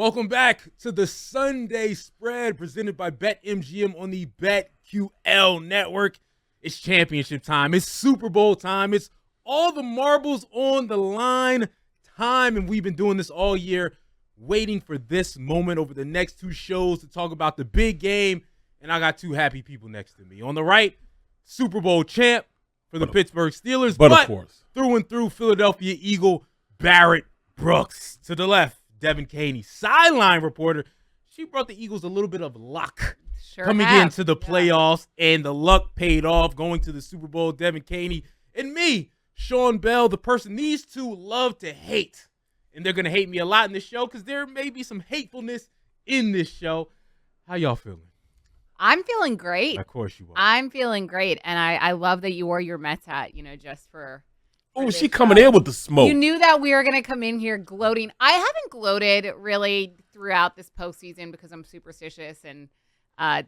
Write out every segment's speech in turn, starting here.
Welcome back to the Sunday Spread presented by BetMGM on the BetQL network. It's championship time. It's Super Bowl time. It's all the marbles on the line time, and we've been doing this all year, waiting for this moment over the next two shows to talk about the big game, and I got two happy people next to me. On the right, Super Bowl champ for the Pittsburgh Steelers, but of course, through and through Philadelphia Eagle, Barrett Brooks. To the left, Devin Caney, sideline reporter. She brought the Eagles a little bit of luck coming into the playoffs, and the luck paid off going to the Super Bowl. Devin Caney and me, Sean Bell, the person these two love to hate. And they're going to hate me a lot in this show because there may be some hatefulness in this show. How y'all feeling? I'm feeling great. Of course you are. I'm feeling great. And I love that you wore your Mets hat, just for oh, she coming in with the smoke. You knew that we were going to come in here gloating. I haven't gloated really throughout this postseason because I'm superstitious, and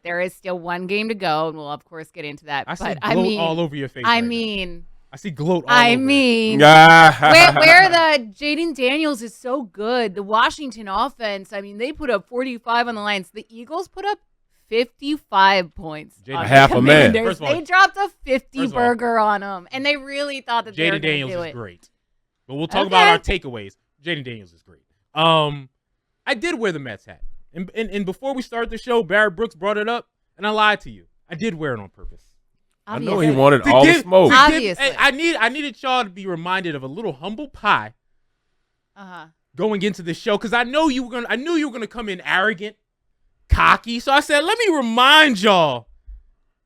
there is still one game to go, and we'll, of course, get into that. I see gloat all over your face. I see gloat all over where the Jaden Daniels is so good. The Washington offense, they put up 45 on the Lions. The Eagles put up 55 points. Half a man. They dropped a 50 burger on them, and they really thought that they were going to do it. Jaden Daniels is great. But we'll talk about our takeaways. Jaden Daniels is great. I did wear the Mets hat. And before we start the show, Barrett Brooks brought it up, and I lied to you. I did wear it on purpose. Obviously. I know he wanted all the smoke. Obviously. I needed y'all to be reminded of a little humble pie going into the show, because I knew you were gonna come in arrogant, cocky. So I said, let me remind y'all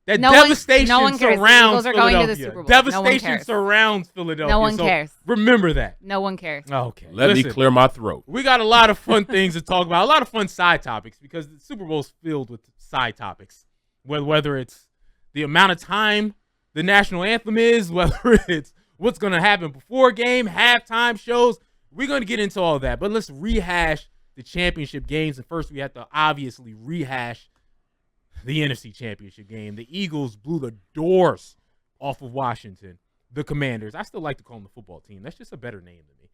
that devastation surrounds Philadelphia. Devastation surrounds Philadelphia. No one cares. Remember that. No one cares. Okay. Let me clear my throat. We got a lot of fun things to talk about, a lot of fun side topics, because the Super Bowl is filled with side topics. Whether it's the amount of time the national anthem is, whether it's what's going to happen before game, halftime shows, we're going to get into all that. But let's rehash the championship games. And first, we have to obviously rehash the NFC Championship game. The Eagles blew the doors off of Washington, the Commanders. I still like to call them the football team. That's just a better name than me.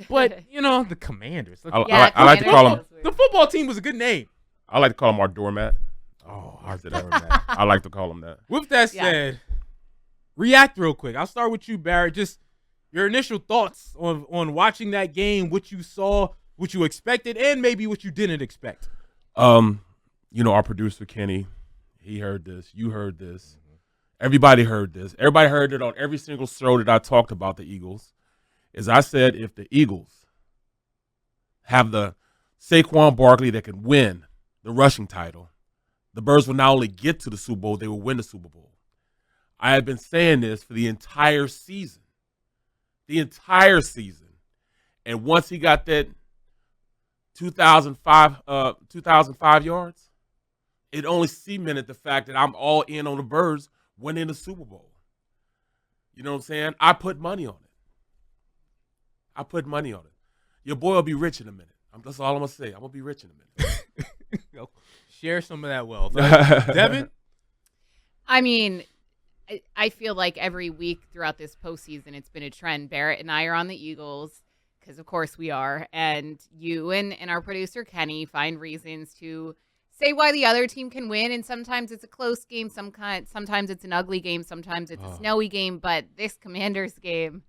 But, the Commanders. I like to call them. The football team was a good name. I like to call them our doormat. Oh, our doormat. I like to call them that. With that said, react real quick. I'll start with you, Barrett. Just your initial thoughts on watching that game, what you saw, what you expected, and maybe what you didn't expect. Our producer, Kenny, he heard this. You heard this. Everybody heard this. Everybody heard it on every single show that I talked about the Eagles. As I said, if the Eagles have the Saquon Barkley that can win the rushing title, the Birds will not only get to the Super Bowl, they will win the Super Bowl. I have been saying this for the entire season. And once he got that 2005 yards, it only cemented the fact that I'm all in on the Birds winning the Super Bowl. You know what I'm saying? I put money on it. Your boy will be rich in a minute. That's all I'm going to say. I'm going to be rich in a minute. Share some of that wealth. Devin? I feel like every week throughout this postseason, it's been a trend. Barrett and I are on the Eagles, because of course we are. And you and our producer, Kenny, find reasons to say why the other team can win. And sometimes it's a close game. Sometimes it's an ugly game. Sometimes it's a snowy game. But this Commanders game,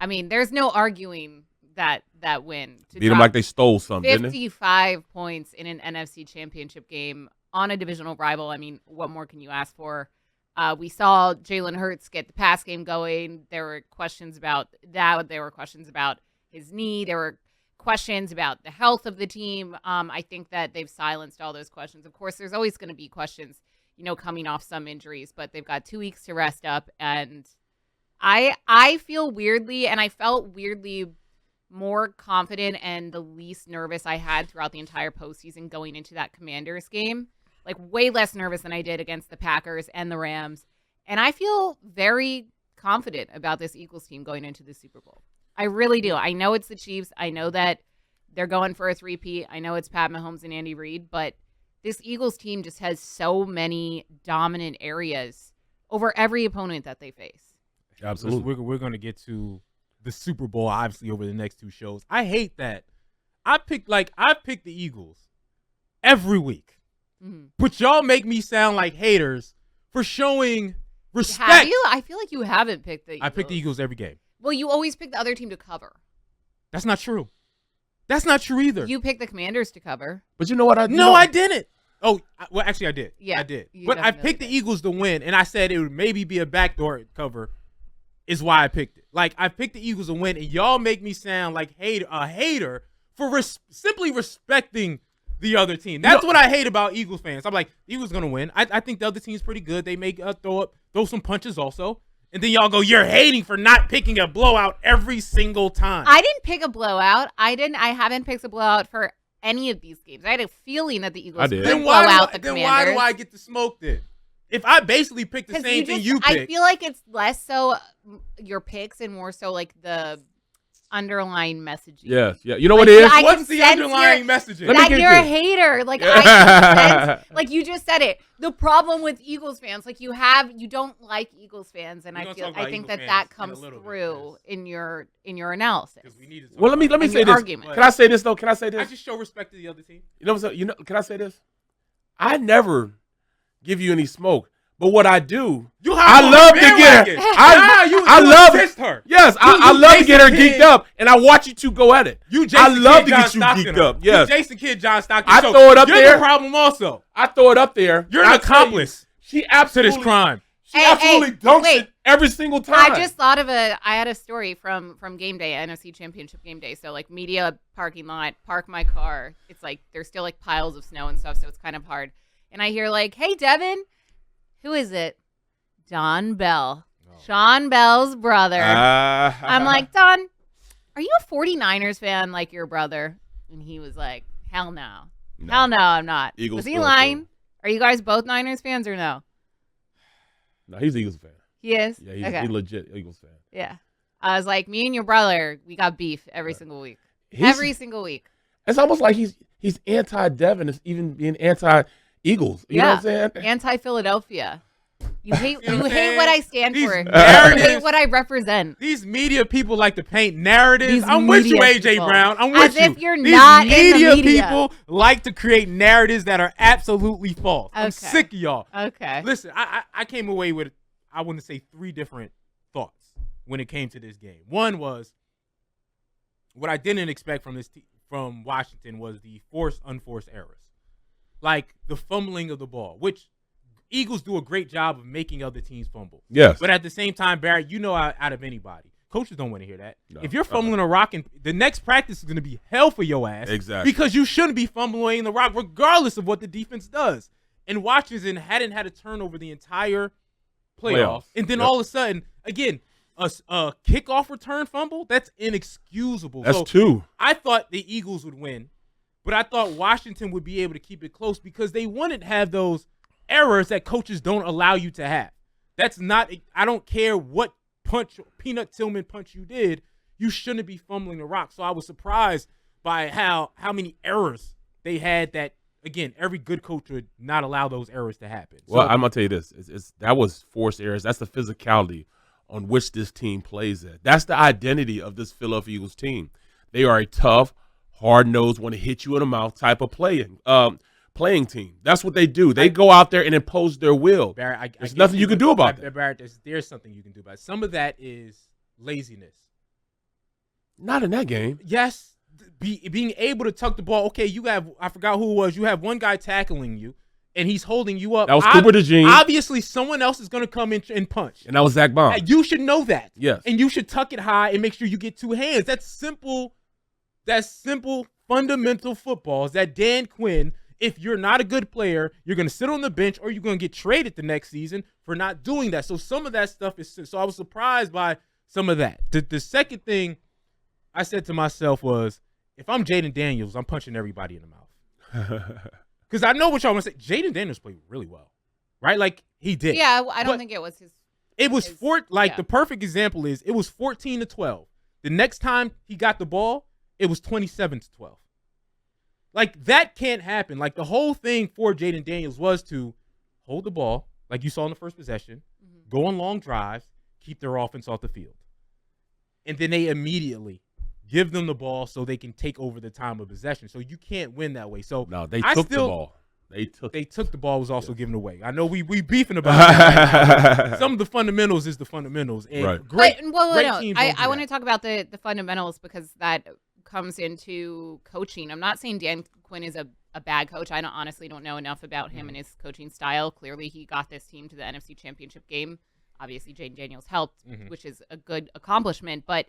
there's no arguing that win. Beat them like they stole something, 55 points in an NFC Championship game on a divisional rival. What more can you ask for? We saw Jalen Hurts get the pass game going. There were questions about that. There were questions about his knee. There were questions about the health of the team. I think that they've silenced all those questions. Of course, there's always going to be questions, coming off some injuries, but they've got 2 weeks to rest up. And I feel weirdly, and I felt weirdly more confident and the least nervous I had throughout the entire postseason going into that Commanders game. Like, way less nervous than I did against the Packers and the Rams. And I feel very confident about this Eagles team going into the Super Bowl. I really do. I know it's the Chiefs. I know that they're going for a three-peat. I know it's Pat Mahomes and Andy Reid. But this Eagles team just has so many dominant areas over every opponent that they face. Absolutely. We're going to get to the Super Bowl, obviously, over the next two shows. I hate that I picked the Eagles every week, Mm-hmm. but y'all make me sound like haters for showing respect. Have you? I feel like you haven't picked the Eagles. I pick the Eagles every game. Well, you always pick the other team to cover. That's not true. That's not true either. You picked the Commanders to cover. But you know what? I didn't. Oh, well, actually, I did. Yeah, I did. you But I definitely picked the did. Eagles to win, and I said it would maybe be a backdoor cover. Is why I picked it. Like, I picked the Eagles to win, and y'all make me sound like a hater for simply respecting the other team. That's what I hate about Eagles fans. I'm like, the Eagles gonna win. I think the other team's pretty good. They may throw some punches also. And then y'all go, you're hating for not picking a blowout every single time. I didn't pick a blowout. I haven't picked a blowout for any of these games. I had a feeling that the Eagles would blow out the Commanders. Then why do I get the smoke then? If I basically pick the same thing you pick. I feel like it's less so your picks and more so like the underlying messaging. Yes, yeah. You know what it is? What's the underlying messaging? That you're a hater. Like I can sense, like you just said it. The problem with Eagles fans, like you don't like Eagles fans, and I think that comes through in your analysis. Well, let me say this. Argument. Can I say this though? Can I say this? I just show respect to the other team. You know what I'm saying? Can I say this? I never give you any smoke. But what I do, I love to get her. I love her. Yes, I love to get her geeked up, and I watch you two go at it. I love to get you geeked up. Yes, Jason Kidd, John Stockton. I throw it up there. You're the problem also. I throw it up there. You're an accomplice. She absolutely to this crime. She absolutely dunks it every single time. I just thought of I had a story from game day, NFC Championship game day. So like media parking lot, park my car. It's like there's still like piles of snow and stuff, so it's kind of hard. And I hear like, "Hey, Devin." Who is it? Don Bell. Sean Bell's brother. I'm like, Don, are you a 49ers fan like your brother? And he was like, hell no. Hell no, I'm not. Eagles was he lying? Are you guys both Niners fans or no? No, he's an Eagles fan. He is? Yeah, he's legit Eagles fan. Yeah. I was like, me and your brother, we got beef every single week. Every single week. It's almost like he's anti-Devin. It's even being anti-Eagles. You know what I'm saying? Anti-Philadelphia. You hate what I stand for. You hate what I represent. These media people like to paint narratives. I'm with you, AJ Brown. I'm with you. As if you're not in the media. People like to create narratives that are absolutely false. Okay. I'm sick of y'all. Okay. Listen, I came away with, I want to say 3 different thoughts when it came to this game. One was, what I didn't expect from Washington was the unforced errors. Like the fumbling of the ball, which Eagles do a great job of making other teams fumble. Yes. But at the same time, Barrett, out of anybody, coaches don't want to hear that. No, if you're fumbling a rock, the next practice is going to be hell for your ass. Exactly. Because you shouldn't be fumbling the rock regardless of what the defense does. And Washington hadn't had a turnover the entire playoff. And then all of a sudden, again, a kickoff return fumble, that's inexcusable. That's 2. I thought the Eagles would win, but I thought Washington would be able to keep it close because they wouldn't have those errors that coaches don't allow you to have. That's not, I don't care what Peanut Tillman punch you did, you shouldn't be fumbling the rock. So I was surprised by how many errors they had that, again, every good coach would not allow those errors to happen. Well, I'm going to tell you this. That was forced errors. That's the physicality on which this team plays at. That's the identity of this Philadelphia Eagles team. They are a tough, hard-nosed, want to hit you in the mouth type of playing team. That's what they do. They go out there and impose their will. Barrett, there's nothing you can do about that. Barrett, there's something you can do about it. Some of that is laziness. Not in that game. Yes, being able to tuck the ball. Okay, you have, I forgot who it was. You have one guy tackling you, and he's holding you up. That was Cooper DeJean. Obviously, someone else is going to come in and punch. And that was Zach Bond. You should know that. Yes. And you should tuck it high and make sure you get 2 hands. That's simple, fundamental football. Is that Dan Quinn, if you're not a good player, you're going to sit on the bench or you're going to get traded the next season for not doing that. So some of that stuff is – so I was surprised by some of that. The second thing I said to myself was, if I'm Jaden Daniels, I'm punching everybody in the mouth. Because I know what y'all want to say. Jaden Daniels played really well, right? Like, he did. Yeah, I don't think it was his – It was the perfect example is it was 14-12. The next time he got the ball, it was 27-12. Like, that can't happen. Like, the whole thing for Jaden Daniels was to hold the ball, like you saw in the first possession, go on long drives, keep their offense off the field. And then they immediately give them the ball so they can take over the time of possession. So you can't win that way. So No, they took the ball. They took the ball was also given away. I know we beefing about that right now. Some of the fundamentals is the fundamentals. And Right. great teams. I want to talk about the fundamentals because that comes into coaching. I'm not saying Dan Quinn is a bad coach. I honestly don't know enough about him and his coaching style. Clearly, he got this team to the NFC Championship game. Obviously, Jane Daniels helped, which is a good accomplishment. But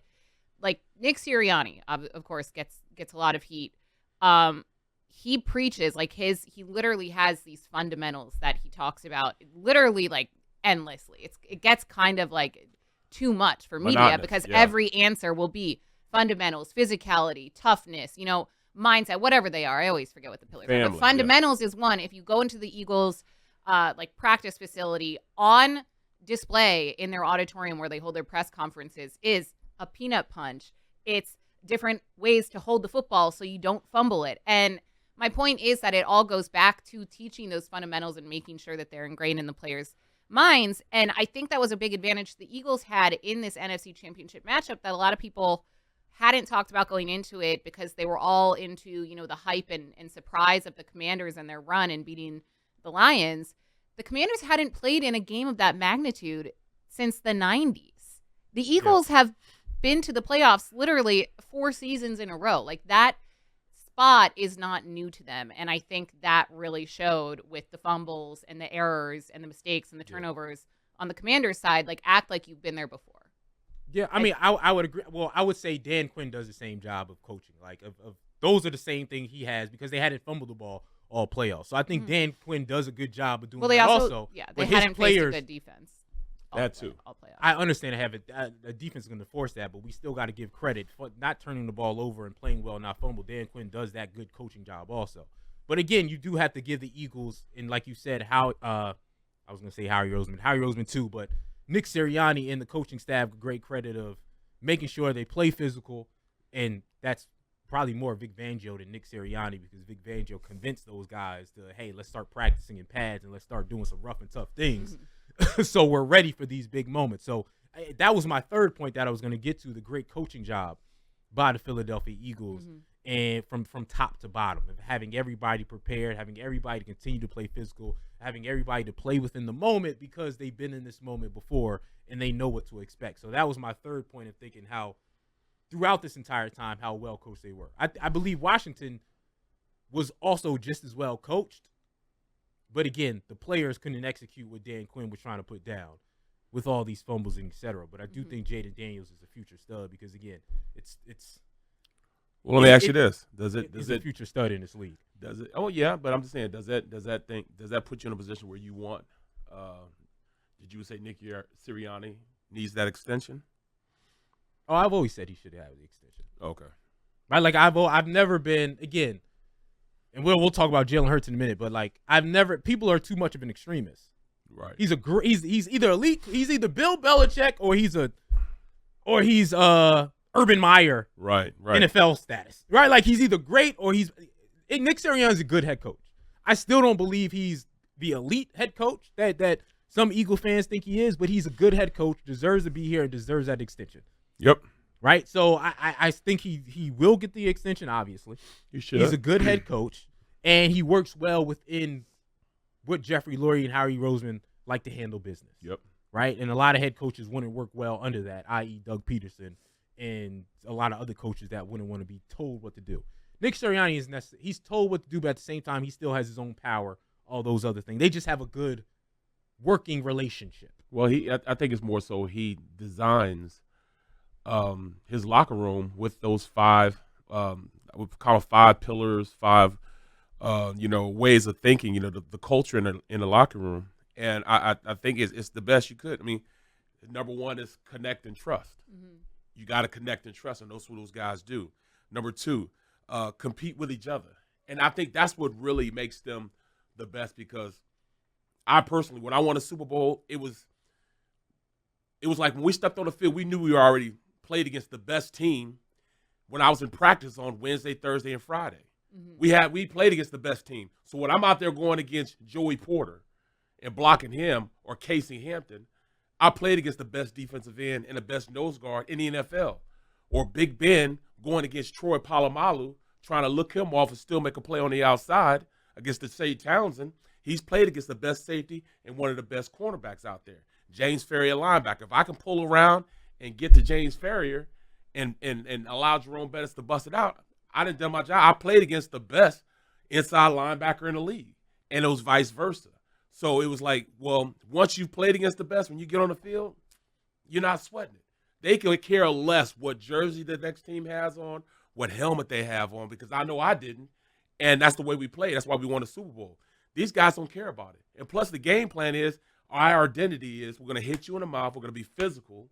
like Nick Sirianni, of course, gets a lot of heat. He preaches he literally has these fundamentals that he talks about literally like endlessly. It gets kind of like too much for media because every answer will be fundamentals, physicality, toughness, mindset, whatever they are. I always forget what the pillars are. But fundamentals is one. If you go into the Eagles practice facility, on display in their auditorium where they hold their press conferences is a peanut punch. It's different ways to hold the football so you don't fumble it. And my point is that it all goes back to teaching those fundamentals and making sure that they're ingrained in the players' minds. And I think that was a big advantage the Eagles had in this NFC Championship matchup that a lot of people hadn't talked about going into it because they were all into, the hype and surprise of the Commanders and their run and beating the Lions. The Commanders hadn't played in a game of that magnitude since the 90s. The Eagles have been to the playoffs literally 4 seasons in a row. Like that spot is not new to them. And I think that really showed with the fumbles and the errors and the mistakes and the turnovers on the Commanders side. Like act like you've been there before. Yeah, I mean, I would agree. Well, I would say Dan Quinn does the same job of coaching. Like, of those are the same thing he has because they hadn't fumbled the ball all playoffs. So I think Dan Quinn does a good job of doing that. Also, they hadn't faced a good defense. That too. All playoffs. I understand a defense is going to force that, but we still got to give credit for not turning the ball over and playing well, not fumble. Dan Quinn does that good coaching job also. But again, you do have to give the Eagles, and like you said, I was going to say Howie Roseman too, but Nick Sirianni and the coaching staff great credit of making sure they play physical, and that's probably more Vic Fangio than Nick Sirianni because Vic Fangio convinced those guys to, hey, let's start practicing in pads and let's start doing some rough and tough things so we're ready for these big moments. So that was my third point that I was going to get to, the great coaching job by the Philadelphia Eagles and from top to bottom, of having everybody prepared, having everybody continue to play physical, having everybody to play within the moment because they've been in this moment before and they know what to expect. So that was my third point of thinking how throughout this entire time, how well coached they were. I believe Washington was also just as well coached. But again, the players couldn't execute what Dan Quinn was trying to put down with all these fumbles and et cetera. But I do think Jaden Daniels is a future stud because again, it's well, let me ask you this: Does it a future stud in this league? Does it? Oh yeah, but I'm just saying, does that put you in a position where you want? Did you say Nick Sirianni needs that extension? Oh, I've always said he should have the extension. Okay, right. Like I've never been again, and we'll talk about Jalen Hurts in a minute. But like people are too much of an extremist. Right. He's either elite. He's either Bill Belichick or he's Urban Meyer. Right. NFL status. Right. Like he's either great or Nick Sirianni's a good head coach. I still don't believe he's the elite head coach that some Eagle fans think he is, but he's a good head coach, deserves to be here, and deserves that extension. Yep. Right? So I think he will get the extension, obviously. He should. He's a good head coach, and he works well within what Jeffrey Lurie and Howie Roseman like to handle business. Yep. Right? And a lot of head coaches wouldn't work well under that, i.e. Doug Peterson and a lot of other coaches that wouldn't want to be told what to do. Nick Sirianni is necessary. He's told what to do, but at the same time, he still has his own power, all those other things. They just have a good working relationship. Well, I think it's more so he designs his locker room with those five, we call it 5 pillars, 5, ways of thinking. The culture in the locker room, and I think it's the best you could. I mean, number one is connect and trust. Mm-hmm. You got to connect and trust, and that's what those guys do. Number 2, compete with each other, and I think that's what really makes them the best. Because I personally, when I won a Super Bowl, it was like when we stepped on the field, we knew we already played against the best team. When I was in practice on Wednesday, Thursday, and Friday, we played against the best team. So when I'm out there going against Joey Porter and blocking him, or Casey Hampton, I played against the best defensive end and the best nose guard in the NFL. Or Big Ben going against Troy Polamalu, trying to look him off and still make a play on the outside against the Shea Townsend. He's played against the best safety and one of the best cornerbacks out there. James Ferrier, linebacker. If I can pull around and get to James Ferrier and allow Jerome Bettis to bust it out, I done done my job. I played against the best inside linebacker in the league, and it was vice versa. So it was like, well, once you've played against the best, when you get on the field, you're not sweating it. They could care less what jersey the next team has on, what helmet they have on, because I know I didn't, and that's the way we play. That's why we won the Super Bowl. These guys don't care about it. And plus the game plan is, our identity is we're going to hit you in the mouth, we're going to be physical,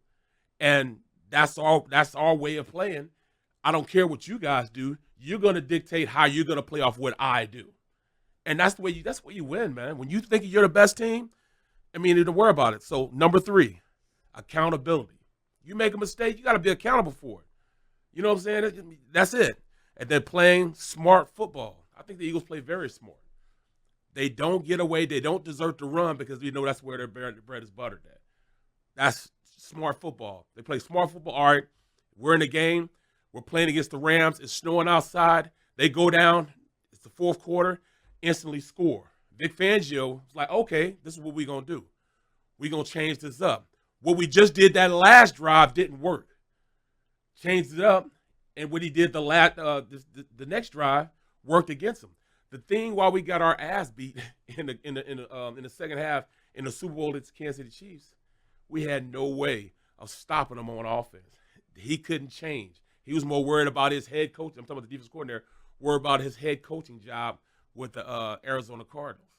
and that's our way of playing. I don't care what you guys do. You're going to dictate how you're going to play off what I do. And that's the way you win, man. When you think you're the best team, I mean, don't worry about it. So, number 3, accountability. You make a mistake, you got to be accountable for it. You know what I'm saying? That's it. And then playing smart football. I think the Eagles play very smart. They don't get away. They don't desert to run because we know that's where their bread is buttered at. That's smart football. They play smart football. All right, we're in the game. We're playing against the Rams. It's snowing outside. They go down. It's the fourth quarter. Instantly score. Vic Fangio was like, okay, this is what we're going to do. We're going to change this up. What we just did that last drive didn't work. Changed it up, and what he did the next drive worked against him. The thing why we got our ass beat in the second half in the Super Bowl against Kansas City Chiefs, we had no way of stopping him on offense. He couldn't change. He was more worried about his head coach. I'm talking about the defense coordinator. Worried about his head coaching job with the Arizona Cardinals.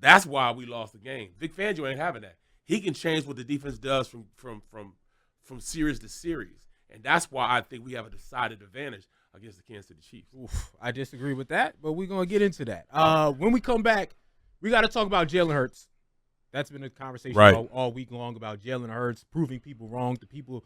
That's why we lost the game. Vic Fangio ain't having that. He can change what the defense does from series to series, and that's why I think we have a decided advantage against the Kansas City Chiefs. Oof, I disagree with that, but we're going to get into that. When we come back, we got to talk about Jalen Hurts. That's been a conversation all week long about Jalen Hurts, proving people wrong. The people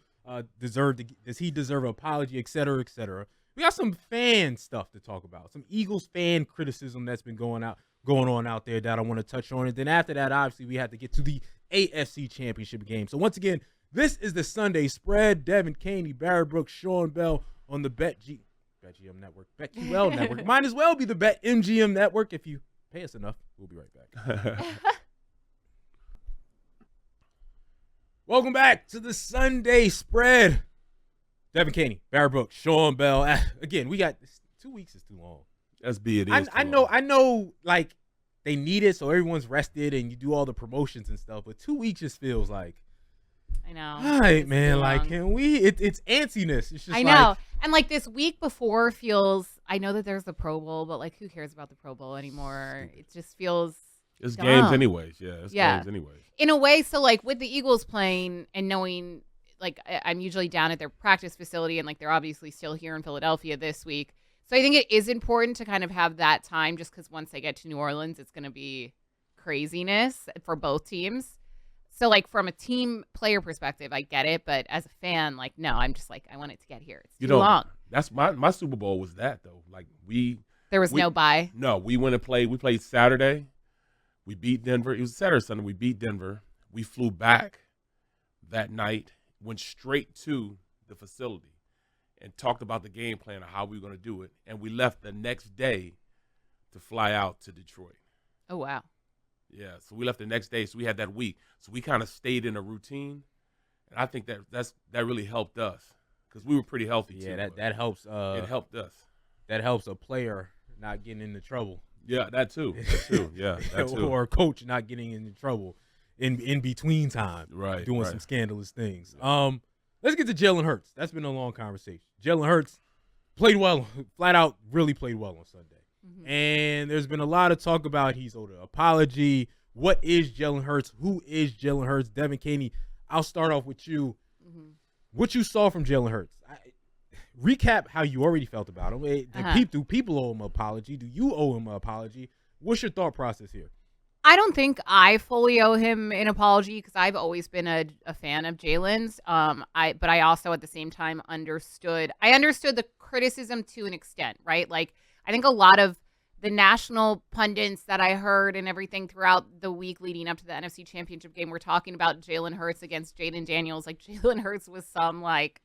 does he deserve an apology, et cetera, et cetera. We got some fan stuff to talk about, some Eagles fan criticism that's been going on out there that I want to touch on. And then after that, obviously, we have to get to the AFC Championship game. So once again, this is the Sunday Spread. Devin Caney, Barrett Brooks, Sean Bell on the BetGM Network, BetQL Network. Might as well be the BetMGM Network if you pay us enough. We'll be right back. Welcome back to the Sunday Spread. Devin Caney, Barrett Brooks, Sean Bell. Again, we got 2 weeks is too long. That's it. I know, like they need it so everyone's rested and you do all the promotions and stuff. But 2 weeks just feels like. I know. All right, man. Like, can we? It's antsiness. It's just. I know. And like this week before feels. I know that there's the Pro Bowl, but like, who cares about the Pro Bowl anymore? It just feels. It's dumb. games anyways. Yeah. It's games anyways. In a way, so like with the Eagles playing and knowing. Like, I'm usually down at their practice facility, and like they're obviously still here in Philadelphia this week. So I think it is important to kind of have that time, just because once they get to New Orleans, it's going to be craziness for both teams. So like from a team player perspective, I get it, but as a fan, like no, I'm just like I want it to get here. It's too long. That's my Super Bowl was that though. Like there was no bye. No, we went and played. We played Saturday. We beat Denver. It was Saturday, Sunday. We beat Denver. We flew back that night. Went straight to the facility and talked about the game plan of how we were going to do it. And we left the next day to fly out to Detroit. Oh, wow. Yeah, so we left the next day. So we had that week. So we kind of stayed in a routine. And I think that really helped us because we were pretty healthy, too. Yeah, that helps. It helped us. That helps a player not getting into trouble. Yeah, that too. Yeah, that too. Or a coach not getting into trouble. In between time, doing some scandalous things. Let's get to Jalen Hurts. That's been a long conversation. Jalen Hurts played well, flat out really played well on Sunday. Mm-hmm. And there's been a lot of talk about he's owed an apology. What is Jalen Hurts? Who is Jalen Hurts? Devin Caney, I'll start off with you. Mm-hmm. What you saw from Jalen Hurts. Recap how you already felt about him. Do people owe him an apology? Do you owe him an apology? What's your thought process here? I don't think I fully owe him an apology because I've always been a fan of Jalen's. But I also at the same time understood the criticism to an extent, right? Like I think a lot of the national pundits that I heard and everything throughout the week leading up to the NFC Championship game were talking about Jalen Hurts against Jaden Daniels. Like Jalen Hurts was some like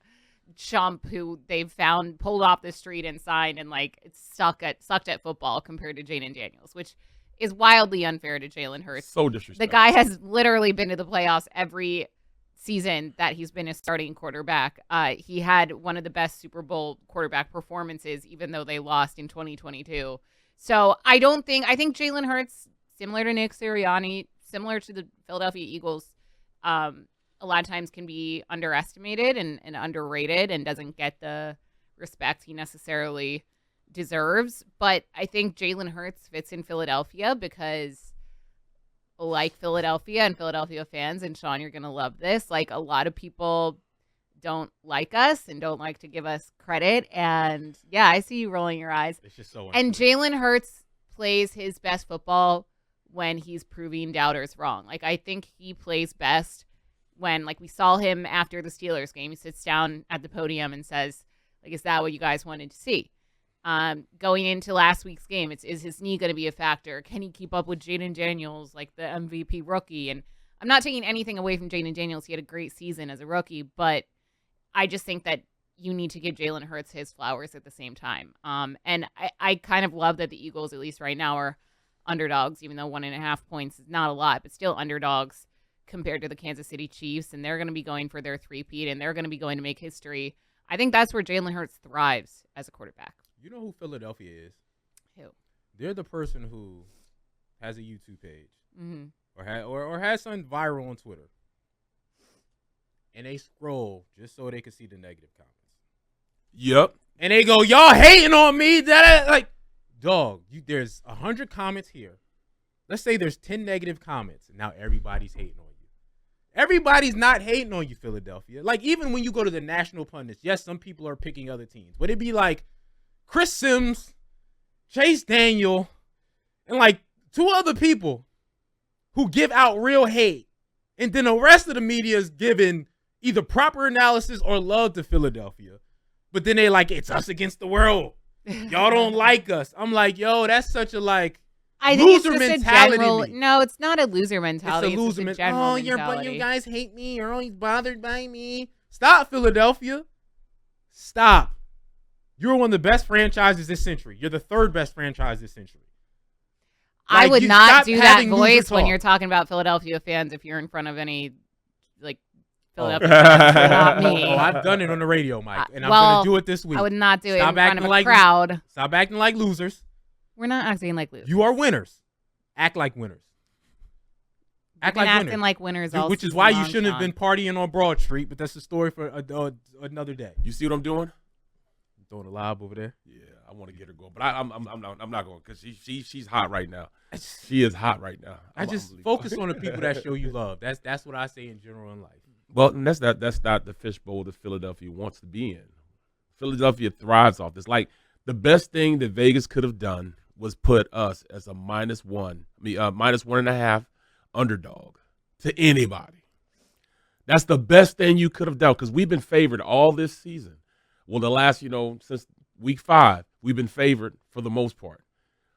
chump who they've found pulled off the street and signed and like it's sucked at football compared to Jaden Daniels, which is wildly unfair to Jalen Hurts. So disrespectful. The guy has literally been to the playoffs every season that he's been a starting quarterback. He had one of the best Super Bowl quarterback performances, even though they lost in 2022. So I think Jalen Hurts, similar to Nick Sirianni, similar to the Philadelphia Eagles, a lot of times can be underestimated and underrated and doesn't get the respect he necessarily deserves. But I think Jalen Hurts fits in Philadelphia because, like Philadelphia and Philadelphia fans, and Sean, you're going to love this, like a lot of people don't like us and don't like to give us credit. And yeah, I see you rolling your eyes. It's just so And Jalen Hurts plays his best football when he's proving doubters wrong. Like, I think he plays best when, like, we saw him after the Steelers game. He sits down at the podium and says, like, is that what you guys wanted to see? Going into last week's game, is his knee going to be a factor? Can he keep up with Jaden Daniels, like the MVP rookie? And I'm not taking anything away from Jaden Daniels. He had a great season as a rookie, but I just think that you need to give Jalen Hurts his flowers at the same time. And I kind of love that the Eagles, at least right now, are underdogs, even though 1.5 points is not a lot, but still underdogs compared to the Kansas City Chiefs, and they're going to be going for their three-peat, and they're going to be going to make history. I think that's where Jalen Hurts thrives as a quarterback. You know who Philadelphia is? Who? They're the person who has a YouTube page Mm-hmm. or has something viral on Twitter, and they scroll just so they can see the negative comments. Yep. And they go, y'all hating on me? Like, dog, there's 100 comments here. Let's say there's 10 negative comments, and now everybody's hating on you. Everybody's not hating on you, Philadelphia. Like, even when you go to the national pundits, yes, some people are picking other teams, but it'd be like Chris Sims, Chase Daniel, and like 2 other people who give out real hate. And then the rest of the media is giving either proper analysis or love to Philadelphia. But then they like, it's us against the world. Y'all don't like us. I'm like, yo, that's such a like, I think loser it's just mentality. a general, no, it's not a loser mentality. It's a loser mentality. Oh, mentality. but you guys hate me. You're always bothered by me. Stop, Philadelphia. Stop. You're one of the best franchises this century. You're the 3rd best franchise this century. I Like, would you not stop do that having loser voice when talk. you're talking about Philadelphia fans if you're in front of any, like, Philadelphia fans. Not me. Oh, I've done it on the radio, Mike, and I'm well, going to do it this week. I would not do it Stop in front acting of a like crowd. Stop acting like losers. We're not acting like losers. You are winners. Act like winners. We've been acting like winners all Which is season why you long, shouldn't have Sean. been partying on Broad Street, but that's a story for another day. You see what I'm doing? Throwing a lob over there. Yeah, I want to get her going, but I'm not going because she's hot right now. She is hot right now. I just focus on the people that show you love. That's what I say in general in life. Well, and that's not the fishbowl that Philadelphia wants to be in. Philadelphia thrives off this. Like, the best thing that Vegas could have done was put us as a -1.5 underdog to anybody. That's the best thing you could have done because we've been favored all this season. Well, the last, since week 5, we've been favored for the most part.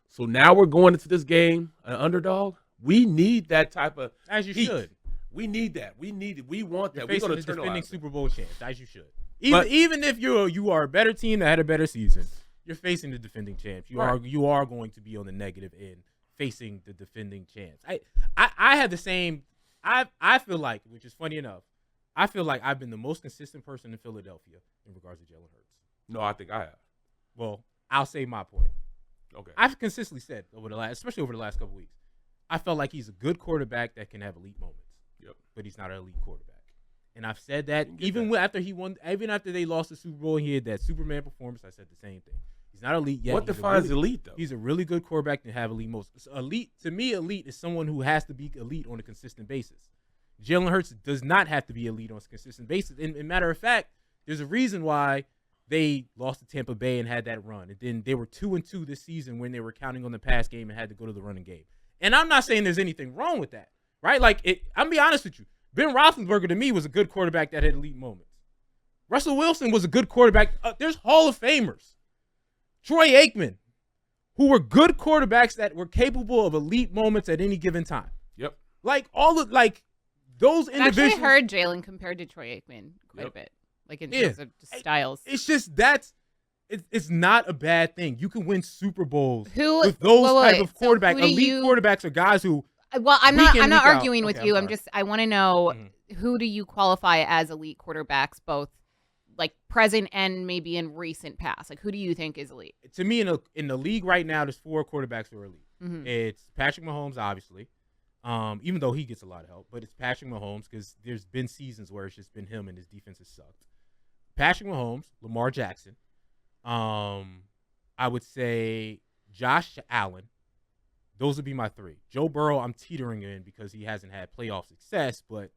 So now we're going into this game an underdog. We need that type of As you heat. should. We need that. We need it. We want that. You're We're facing going the to turn defending it Super Bowl champs, as you should. But- Even if you are a better team that had a better season, you're facing the defending champs. You Right. are going to be on the negative end, facing the defending champs. I have the same. I feel like, which is funny enough, I feel like I've been the most consistent person in Philadelphia in regards to Jalen Hurts. No, I think I have. Well, I'll say my point. Okay. I've consistently said especially over the last couple weeks, I felt like he's a good quarterback that can have elite moments. Yep. But he's not an elite quarterback. And I've said that You can get even that. after he won, even after they lost the Super Bowl, he had that Superman performance. I said the same thing. He's not elite yet. What He's defines elite, though? He's a really good quarterback to have elite moments. So elite, to me, elite is someone who has to be elite on a consistent basis. Jalen Hurts does not have to be elite on a consistent basis. And matter of fact, there's a reason why they lost to Tampa Bay and had that run. And then they were 2-2 this season when they were counting on the pass game and had to go to the running game. And I'm not saying there's anything wrong with that, right? Like, I'm gonna be honest with you. Ben Roethlisberger, to me, was a good quarterback that had elite moments. Russell Wilson was a good quarterback. There's Hall of Famers. Troy Aikman, who were good quarterbacks that were capable of elite moments at any given time. Yep. Like, those I've actually individuals. heard Jalen compared to Troy Aikman quite a Yep. bit. like in terms of just styles. It's just it's not a bad thing. You can win Super Bowls With those type of quarterbacks. Elite quarterbacks are guys who. Well, I'm not arguing with you. I want to know who do you qualify as elite quarterbacks, both like present and maybe in recent past? Like, who do you think is elite? To me, in the league right now, there's 4 quarterbacks who are elite. Mm-hmm. It's Patrick Mahomes, obviously, even though he gets a lot of help. But it's Patrick Mahomes because there's been seasons where it's just been him and his defense has sucked. Patrick Mahomes, Lamar Jackson. I would say Josh Allen. Those would be my 3. Joe Burrow, I'm teetering in because he hasn't had playoff success, but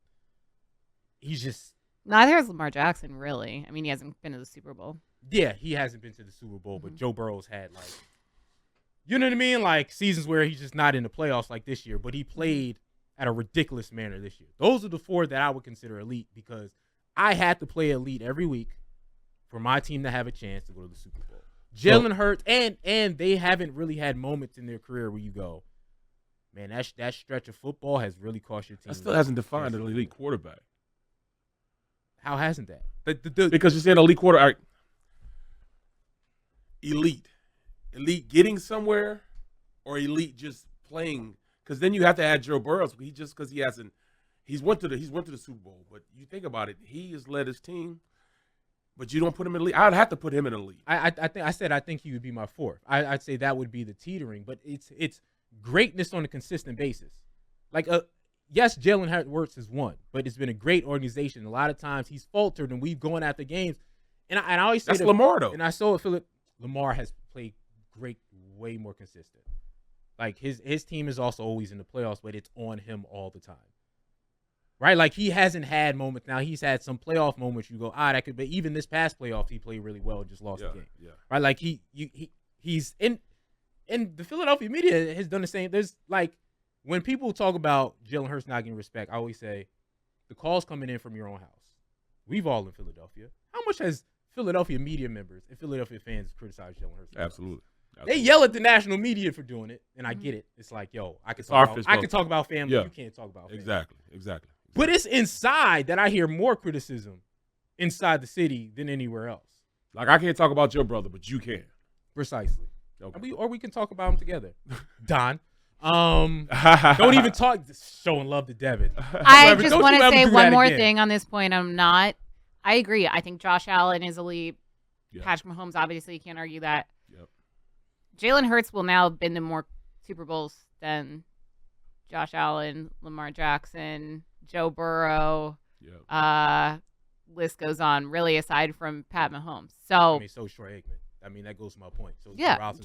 he's just. Neither has Lamar Jackson, really. I mean, he hasn't been to the Super Bowl. Yeah, he hasn't been to the Super Bowl, but Joe Burrow's had, like, you know what I mean? Like, seasons where he's just not in the playoffs like this year, but he played at a ridiculous manner this year. Those are the 4 that I would consider elite because I had to play elite every week for my team to have a chance to go to the Super Bowl. Jalen Hurts, and they haven't really had moments in their career where you go, man, that stretch of football has really cost your team. That still hasn't defined an elite quarterback. How hasn't that? Because you said elite quarterback. Elite getting somewhere, or elite just playing? Because then you have to add Joe Burrow. He's went to the Super Bowl. But you think about it, he has led his team. But you don't put him in elite. I'd have to put him in elite. I think he would be my 4th. I'd say that would be the teetering, but it's greatness on a consistent basis. Like yes, Jalen Hurts is 1, but it's been a great organization. A lot of times he's faltered, and we've gone after games. And I always say that's Lamar though. And I saw Philip Lamar has played great, way more consistent. Like his team is also always in the playoffs, but it's on him all the time. Right, like he hasn't had moments. Now he's had some playoff moments. You go, that could be. Even this past playoff, he played really well and just lost the game. Yeah. Right, like he's in the Philadelphia media has done the same. There's like when people talk about Jalen Hurts not getting respect, I always say the calls coming in from your own house. We've all in Philadelphia. How much has Philadelphia media members and Philadelphia fans criticized Jalen Hurts? Absolutely. They yell at the national media for doing it, and I get it. It's like, yo, I can talk about family. You can't talk about family. Exactly. But it's inside that I hear more criticism inside the city than anywhere else. Like, I can't talk about your brother, but you can. Precisely. Okay. Or we can talk about him together. Don. Don't even talk showing love to Devin. I just want to say one more thing on this point. I agree. I think Josh Allen is elite. Yep. Patrick Mahomes, obviously, you can't argue that. Yep. Jalen Hurts will now have been to more Super Bowls than Josh Allen, Lamar Jackson, Joe Burrow. Yep. List goes on, really, aside from Pat Mahomes. So so is Troy Aikman. I mean, that goes to my point. So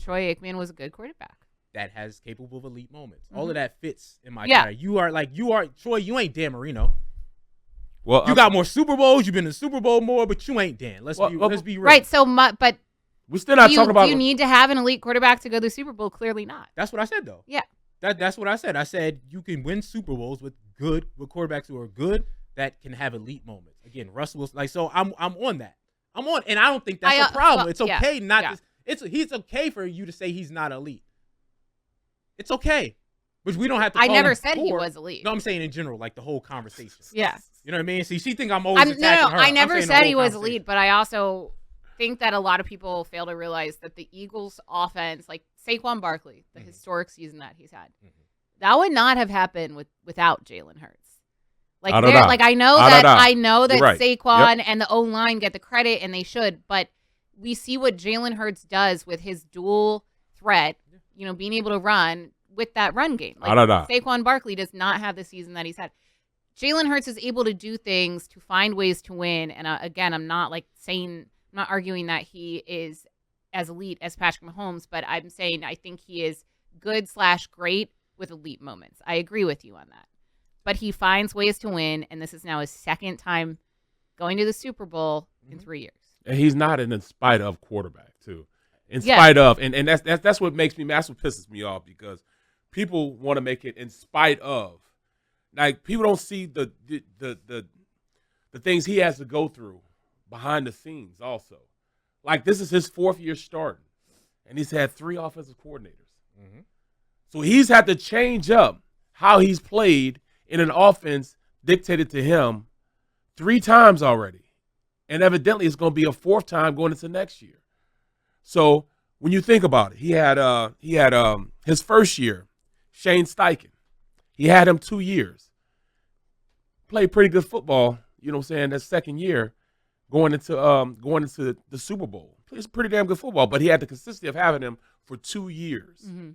Troy Aikman was a good quarterback. That has capable of elite moments. Mm-hmm. All of that fits in my category. You are Troy. You ain't Dan Marino. Well, you got more Super Bowls. You've been in the Super Bowl more, but you ain't Dan. Let's be real. Right. So, but we're still not talking about. Do you need to have an elite quarterback to go to the Super Bowl? Clearly not. That's what I said, though. Yeah. That's what I said. I said you can win Super Bowls with quarterbacks who are good that can have elite moments. Again, Russell was like, so I'm on that. I'm on, and I don't think that's a problem. It's okay it's okay for you to say he's not elite. It's okay. But we don't have to. I never said he was elite. No, I'm saying in general, like the whole conversation. Yeah. You know what I mean? See, she think I'm always attacking her. I never said he was elite, but I also think that a lot of people fail to realize that the Eagles' offense, like Saquon Barkley, the historic season that he's had, that would not have happened without Jalen Hurts. Like I know that right. Saquon and the O-line get the credit, and they should, but we see what Jalen Hurts does with his dual threat, being able to run with that run game. Saquon Barkley does not have the season that he's had. Jalen Hurts is able to do things to find ways to win, and again, I'm not arguing that he is as elite as Patrick Mahomes, but I'm saying I think he is good/great with elite moments. I agree with you on that. But he finds ways to win, and this is now his second time going to the Super Bowl in 3 years. And he's not an in spite of quarterback, too. In spite of, and that's what makes me, that's what pisses me off, because people want to make it in spite of. Like, people don't see the things he has to go through behind the scenes also. Like, this is his 4th year starting, and he's had 3 offensive coordinators. Mm-hmm. So he's had to change up how he's played in an offense dictated to him 3 times already. And evidently it's going to be a fourth time going into next year. So when you think about it, he had his first year, Shane Steichen. He had him 2 years. Played pretty good football, you know what I'm saying, that second year going into the Super Bowl. Plays pretty damn good football, but he had the consistency of having him for 2 years. Mm-hmm.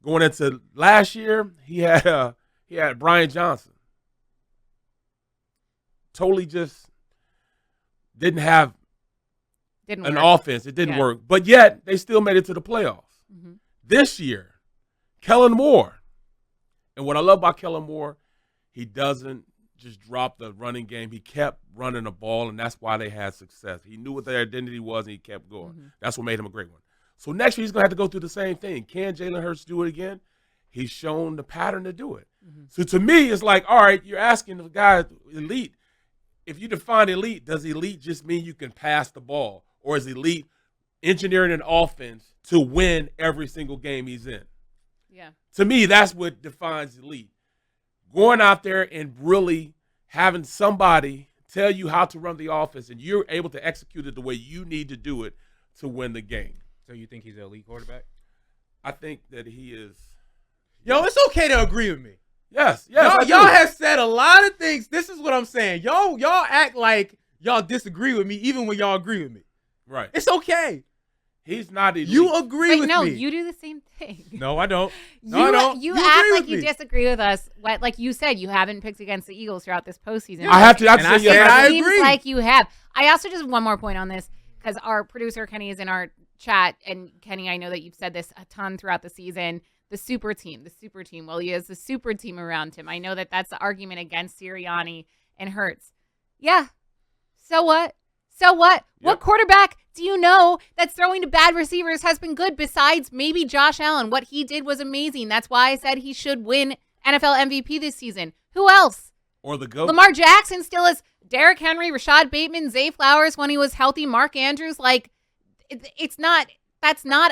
Going into last year, he had Brian Johnson. Totally just didn't have an offense. It didn't work. But yet, they still made it to the playoffs. Mm-hmm. This year, Kellen Moore. And what I love about Kellen Moore, he doesn't just drop the running game. He kept running the ball, and that's why they had success. He knew what their identity was, and he kept going. Mm-hmm. That's what made him a great one. So next year, he's going to have to go through the same thing. Can Jalen Hurts do it again? He's shown the pattern to do it. Mm-hmm. So to me, it's like, all right, you're asking the guy elite. If you define elite, does elite just mean you can pass the ball? Or is elite engineering an offense to win every single game he's in? Yeah. To me, that's what defines elite. Going out there and really having somebody tell you how to run the offense and you're able to execute it the way you need to do it to win the game. So you think he's an elite quarterback? I think that he is. Yo, it's okay to agree with me. Yes. Y'all have said a lot of things. This is what I'm saying. Y'all act like y'all disagree with me even when y'all agree with me. Right. It's okay. He's not elite. You agree with no, me. you do the same thing. No, I don't. No, I don't. You agree act with like you me. disagree with us. Like you said, you haven't picked against the Eagles throughout this postseason. I have to And I say said yes. I It seems agree. like you have. I also just have one more point on this because our producer Kenny is in our chat, and Kenny, I know that you've said this a ton throughout the season. The super team. Well, he has the super team around him. I know that that's the argument against Sirianni and Hurts. Yeah. So what? Yep. What quarterback do you know that's throwing to bad receivers has been good besides maybe Josh Allen? What he did was amazing. That's why I said he should win NFL MVP this season. Who else? Or the GOAT. Lamar Jackson still has Derrick Henry, Rashad Bateman, Zay Flowers when he was healthy, Mark Andrews. Like, that's not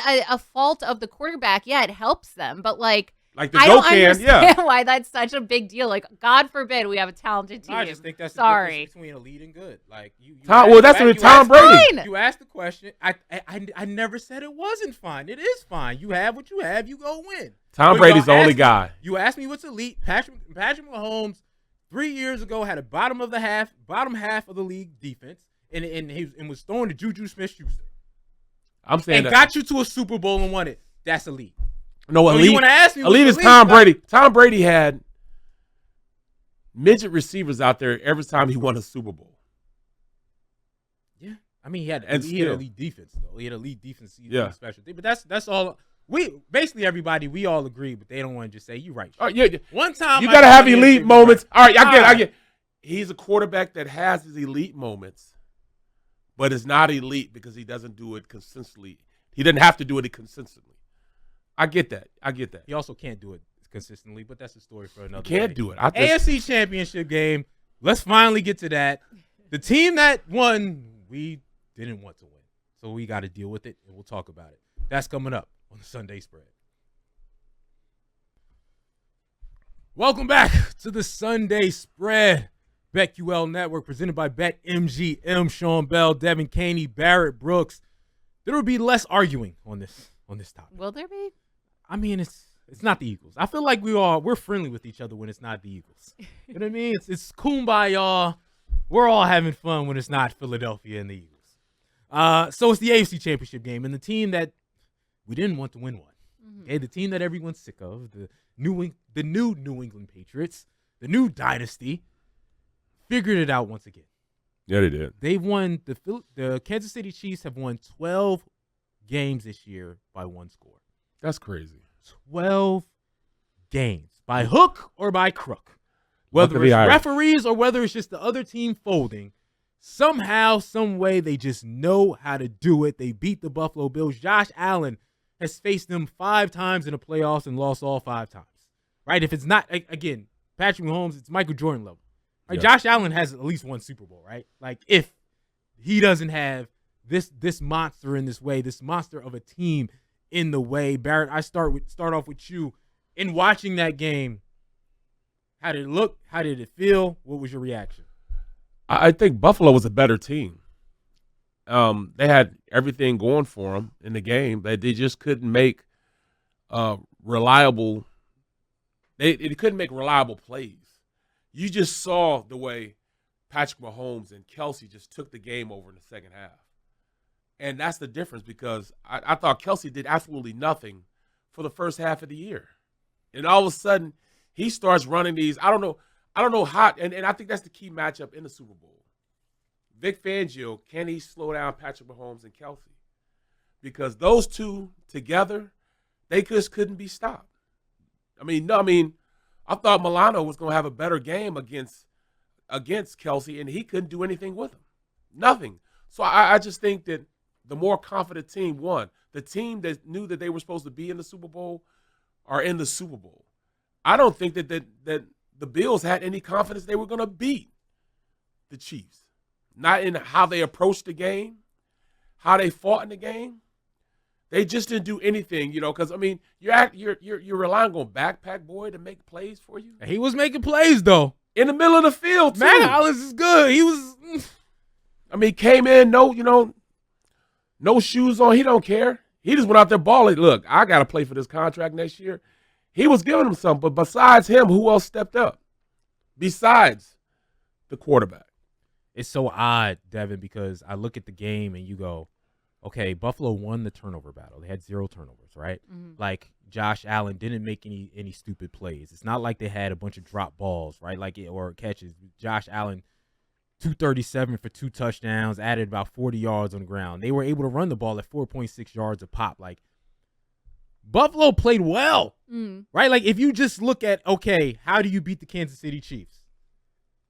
a fault of the quarterback. Yeah, it helps them. But, like the I GOAT don't can, understand yeah. why that's such a big deal. Like, God forbid we have a talented team. I just think that's the Sorry. difference between elite and good. Like you Tom Brady. Fine. You asked the question. I never said it wasn't fine. It is fine. You have what you have. You go win. Tom But Brady's the y'all only asked guy. You asked me what's elite. Patrick Mahomes 3 years ago had a bottom half of the league defense, and was throwing to Juju Smith-Schuster. I'm saying And that. got you to a Super Bowl and won it. That's elite. No, So elite. you want to ask me? Elite what's is Tom Like, Brady. Tom Brady had midget receivers out there every time he won a Super Bowl. Yeah, I mean he had still. elite defense though. He had elite defense, Yeah. special thing. But that's all. We basically everybody we all agree, but they don't want to just say you right. Oh, yeah. One time You I got to thought have he elite was moments. right. All right, I All right. get. He's a quarterback that has his elite moments, but it's not elite because he doesn't do it consistently. He doesn't have to do it consistently. I get that. He also can't do it consistently, but that's a story for another. Can't day. do it. AFC Championship game. Let's finally get to that. The team that won, we didn't want to win, so we got to deal with it, and we'll talk about it. That's coming up on the Sunday Spread. Welcome back to the Sunday Spread. BetQL Network presented by BetMGM. Sean Bell, Devin Caney, Barrett Brooks. There will be less arguing on this topic. Will there be? I mean, it's not the Eagles. I feel like we're friendly with each other when it's not the Eagles. You know what I mean? It's kumbaya. We're all having fun when it's not Philadelphia and the Eagles. So it's the AFC Championship game, and the team that we didn't want to win one. Mm-hmm. Okay, the team that everyone's sick of, the new New England Patriots, the new dynasty, figured it out once again. Yeah, they did. They've won the Kansas City Chiefs have won 12 games this year by one score. That's crazy. 12 games by hook or by crook. Whether Luck of the it's Irish. referees or whether it's just the other team folding, somehow, some way, they just know how to do it. They beat the Buffalo Bills. Josh Allen has faced them 5 times in the playoffs and lost all 5 times. Right? If it's not, again, Patrick Mahomes, it's Michael Jordan level. Right? Yeah. Josh Allen has at least one Super Bowl, right? Like, if he doesn't have this monster in this way, this monster of a team in the way. Barrett, I start off with you. In watching that game, how did it look? How did it feel? What was your reaction? I think Buffalo was a better team. They had everything going for them in the game, but they just couldn't make reliable. They couldn't make reliable plays. You just saw the way Patrick Mahomes and Kelsey just took the game over in the second half. And that's the difference because I thought Kelsey did absolutely nothing for the first half of the year. And all of a sudden, he starts running these. I don't know how, and I think that's the key matchup in the Super Bowl. Vic Fangio, can he slow down Patrick Mahomes and Kelsey? Because those two together, they just couldn't be stopped. I thought Milano was going to have a better game against Kelsey, and he couldn't do anything with him. Nothing. So I just think that the more confident team won. The team that knew that they were supposed to be in the Super Bowl are in the Super Bowl. I don't think that the Bills had any confidence they were going to beat the Chiefs. Not in how they approached the game, how they fought in the game. They just didn't do anything, because you're relying on Backpack Boy to make plays for you. He was making plays though in the middle of the field. Too. Matt Hollins is good. He was. Came in no shoes on. He don't care. He just went out there balling. Look, I got to play for this contract next year. He was giving him something, but besides him, who else stepped up? Besides the quarterback. It's so odd, Devin, because I look at the game and you go, okay, Buffalo won the turnover battle. They had 0 turnovers, right? Mhm. Like Josh Allen didn't make any stupid plays. It's not like they had a bunch of drop balls, right? Or catches. Josh Allen, 237 for 2 touchdowns, added about 40 yards on the ground. They were able to run the ball at 4.6 yards a pop. Like Buffalo played well, right? Like if you just look at, okay, how do you beat the Kansas City Chiefs?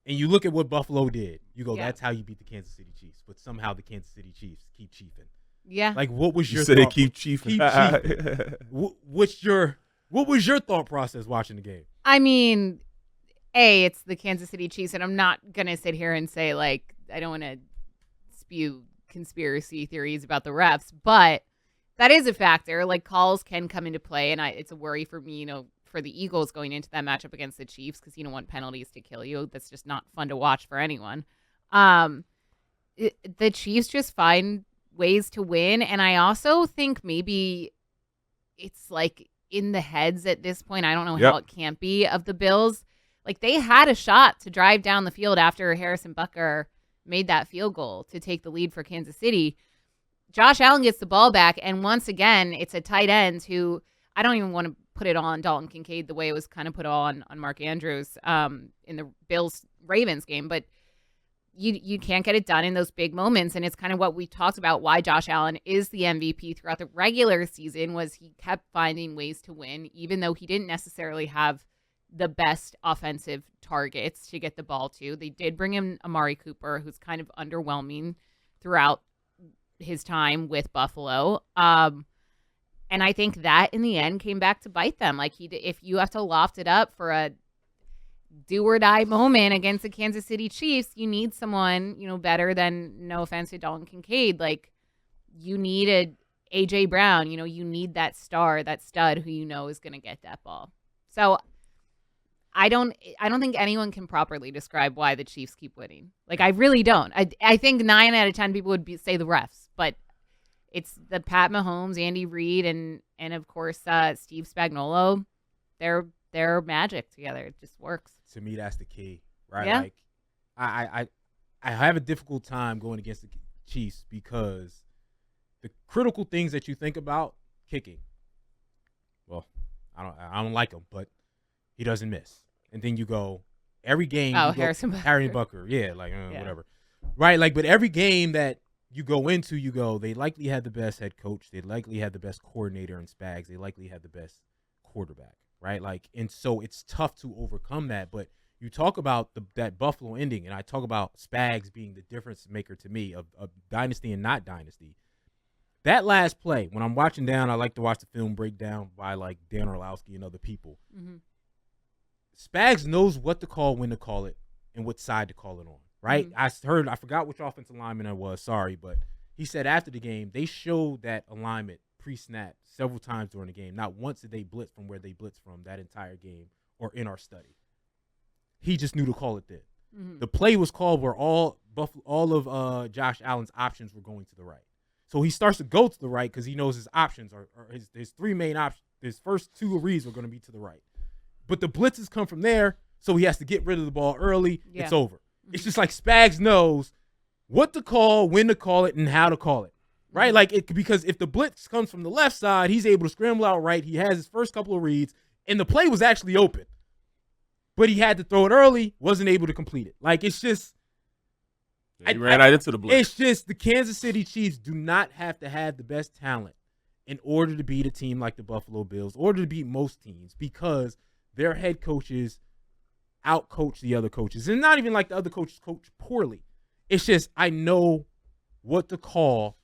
And you look at what Buffalo did, you go, that's how you beat the Kansas City Chiefs. But somehow the Kansas City Chiefs keep chiefing. Yeah. Like, what was your? You said they keep chiefing. Keep chiefing. What was your thought process watching the game? I mean, it's the Kansas City Chiefs, and I'm not gonna sit here and say like I don't want to spew conspiracy theories about the refs, but that is a factor. Like calls can come into play, and it's a worry for me, for the Eagles going into that matchup against the Chiefs because you don't want penalties to kill you. That's just not fun to watch for anyone. The Chiefs just find ways to win, and I also think maybe it's like in the heads at this point. I don't know how it can't be of the Bills. Like they had a shot to drive down the field after Harrison Butker made that field goal to take the lead for Kansas City. Josh Allen gets the ball back, and once again, it's a tight end who I don't even want to put it on Dalton Kincaid the way it was kind of put on Mark Andrews in the Bills-Ravens game, but you can't get it done in those big moments, and it's kind of what we talked about why Josh Allen is the MVP throughout the regular season was he kept finding ways to win, even though he didn't necessarily have the best offensive targets to get the ball to. They did bring in Amari Cooper, who's kind of underwhelming throughout his time with Buffalo. And I think that in the end came back to bite them. Like if you have to loft it up for a do or die moment against the Kansas City Chiefs, you need someone, better than, no offense to Dalton Kincaid. Like you need a AJ Brown, you need that star, that stud who is going to get that ball. So I don't think anyone can properly describe why the Chiefs keep winning. Like I really don't. I think 9 out of 10 people would say the refs, but it's the Pat Mahomes, Andy Reid, and of course Steve Spagnuolo. They're magic together. It just works. To me, that's the key, right? Yeah. Like I have a difficult time going against the Chiefs because the critical things that you think about, kicking. Well, I don't like him, but he doesn't miss. And then you go every game. Harrison Butker, yeah, whatever, right? Like, but every game that you go into, they likely had the best head coach. They likely had the best coordinator in Spags. They likely had the best quarterback, right? Like, and so it's tough to overcome that. But you talk about that Buffalo ending, and I talk about Spags being the difference maker to me of dynasty and not dynasty. That last play, when I'm watching down, I like to watch the film breakdown by like Dan Orlowski and other people. Mm-hmm. Spags knows what to call, when to call it, and what side to call it on. Right? Mm-hmm. I forgot which offensive lineman I was, sorry, but he said after the game, they showed that alignment pre-snap several times during the game. Not once did they blitz from where they blitzed from that entire game or in our study. He just knew to call it then. The play was called where all of Josh Allen's options were going to the right. So he starts to go to the right because he knows his options are his three main options. His first two reads are going to be to the right. But the blitzes come from there, so he has to get rid of the ball early. Yeah. It's over. It's just like Spags knows what to call, when to call it, and how to call it. Right? Like because if the blitz comes from the left side, he's able to scramble out right. He has his first couple of reads, and the play was actually open. But he had to throw it early, wasn't able to complete it. Like, it's just... He ran right into the blitz. It's just the Kansas City Chiefs do not have to have the best talent in order to beat a team like the Buffalo Bills, in order to beat most teams, because their head coaches out-coach the other coaches. And not even like the other coaches coach poorly. It's just I know what to call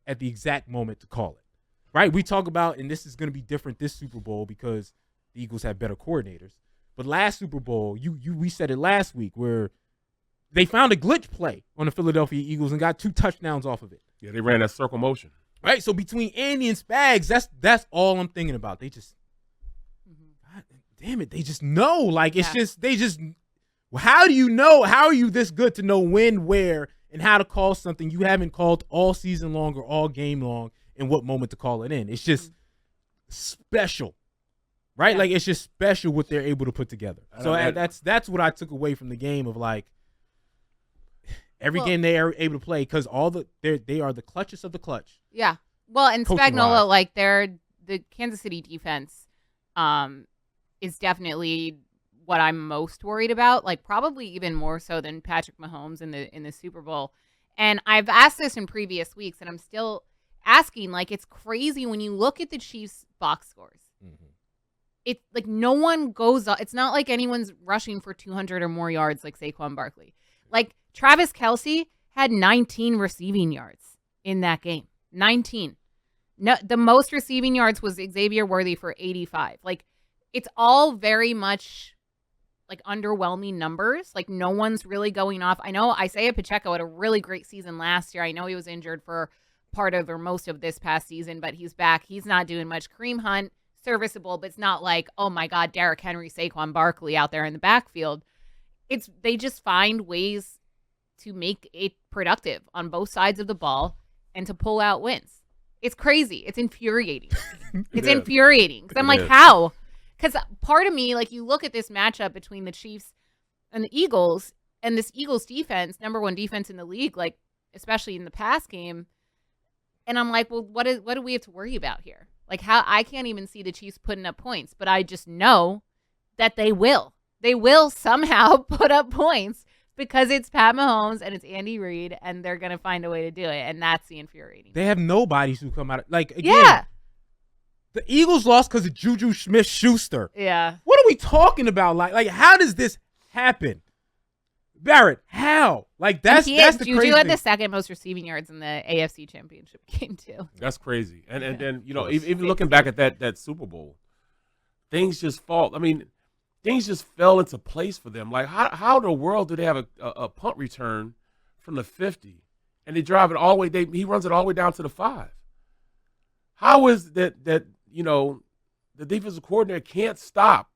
at the exact moment to call it. Right? We talk about, and this is going to be different this Super Bowl because the Eagles have better coordinators. But last Super Bowl, we said it last week, where they found a glitch play on the Philadelphia Eagles and got 2 touchdowns off of it. Yeah, they ran that circle motion. Right? So between Andy and Spags, that's all I'm thinking about. They just, God damn it, they just know. Like, it's just, how do you know? How are you this good to know when, where, and how to call something you haven't called all season long or all game long and what moment to call it in? It's just special. Right? Like, it's just special what they're able to put together. So that's what I took away from the game of, like, every game they are able to play, because they are the clutchest of the clutch. Yeah. Well, and Spagnuolo, like, the Kansas City defense is definitely what I'm most worried about, like, probably even more so than Patrick Mahomes in the Super Bowl. And I've asked this in previous weeks, and I'm still asking, like, it's crazy when you look at the Chiefs' box scores. Mm-hmm. It's like no one goes up. It's not like anyone's rushing for 200 or more yards like Saquon Barkley. Like, Travis Kelce had 19 receiving yards in that game. 19. No, the most receiving yards was Xavier Worthy for 85. Like, it's all very much like underwhelming numbers. Like, no one's really going off. I know Isaiah Pacheco had a really great season last year. I know he was injured for part of or most of this past season, but he's back. He's not doing much. Kareem Hunt, serviceable, but it's not like, oh my God, Derrick Henry, Saquon Barkley out there in the backfield. They just find ways to make it productive on both sides of the ball and to pull out wins. It's crazy. It's infuriating. It's infuriating. Because I'm like, how? Because part of me, like, you look at this matchup between the Chiefs and the Eagles, and this Eagles defense, number 1 defense in the league, like, especially in the pass game, and I'm like, well, what do we have to worry about here? Like, how I can't even see the Chiefs putting up points, but I just know that they will. They will somehow put up points because it's Pat Mahomes and it's Andy Reid, and they're going to find a way to do it, and that's the infuriating. They have nobodies who come out. Like, again, the Eagles lost because of Juju Smith-Schuster. Yeah. What are we talking about? Like, how does this happen? Barrett, how? Like, that's the Juju crazy had thing. the second most receiving yards in the AFC Championship game, too. That's crazy. And then, you know, even looking back at that Super Bowl, things just fall. I mean, things just fell into place for them. Like, how in the world do they have a punt return from the 50 and they drive it all the way? He runs it all the way down to the 5. How is that you know, the defensive coordinator can't stop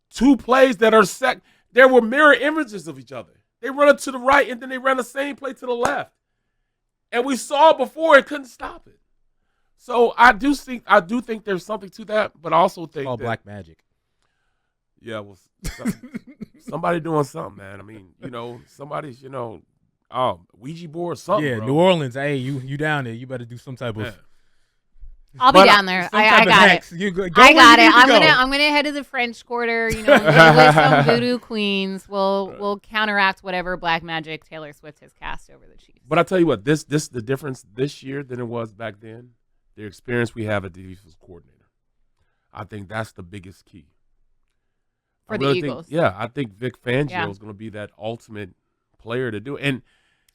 2 plays that are set? There were mirror images of each other. They run it to the right, and then they ran the same play to the left. And we saw it before and couldn't stop it. So I do think there's something to that, but I also think it's called black magic. Yeah, well, somebody doing something, man. I mean, you know, somebody's, you know, Ouija board or something. Yeah, bro. New Orleans. Hey, you down there? You better do some type of. I'll be down there. I got it. I got it. I'm gonna head to the French Quarter. You know, with some voodoo queens. We'll counteract whatever black magic Taylor Swift has cast over the Chiefs. But I tell you what, this the difference this year than it was back then. The experience we have at the defensive coordinator. I think that's the biggest key for the Eagles. I think Vic Fangio is going to be that ultimate player to do it. And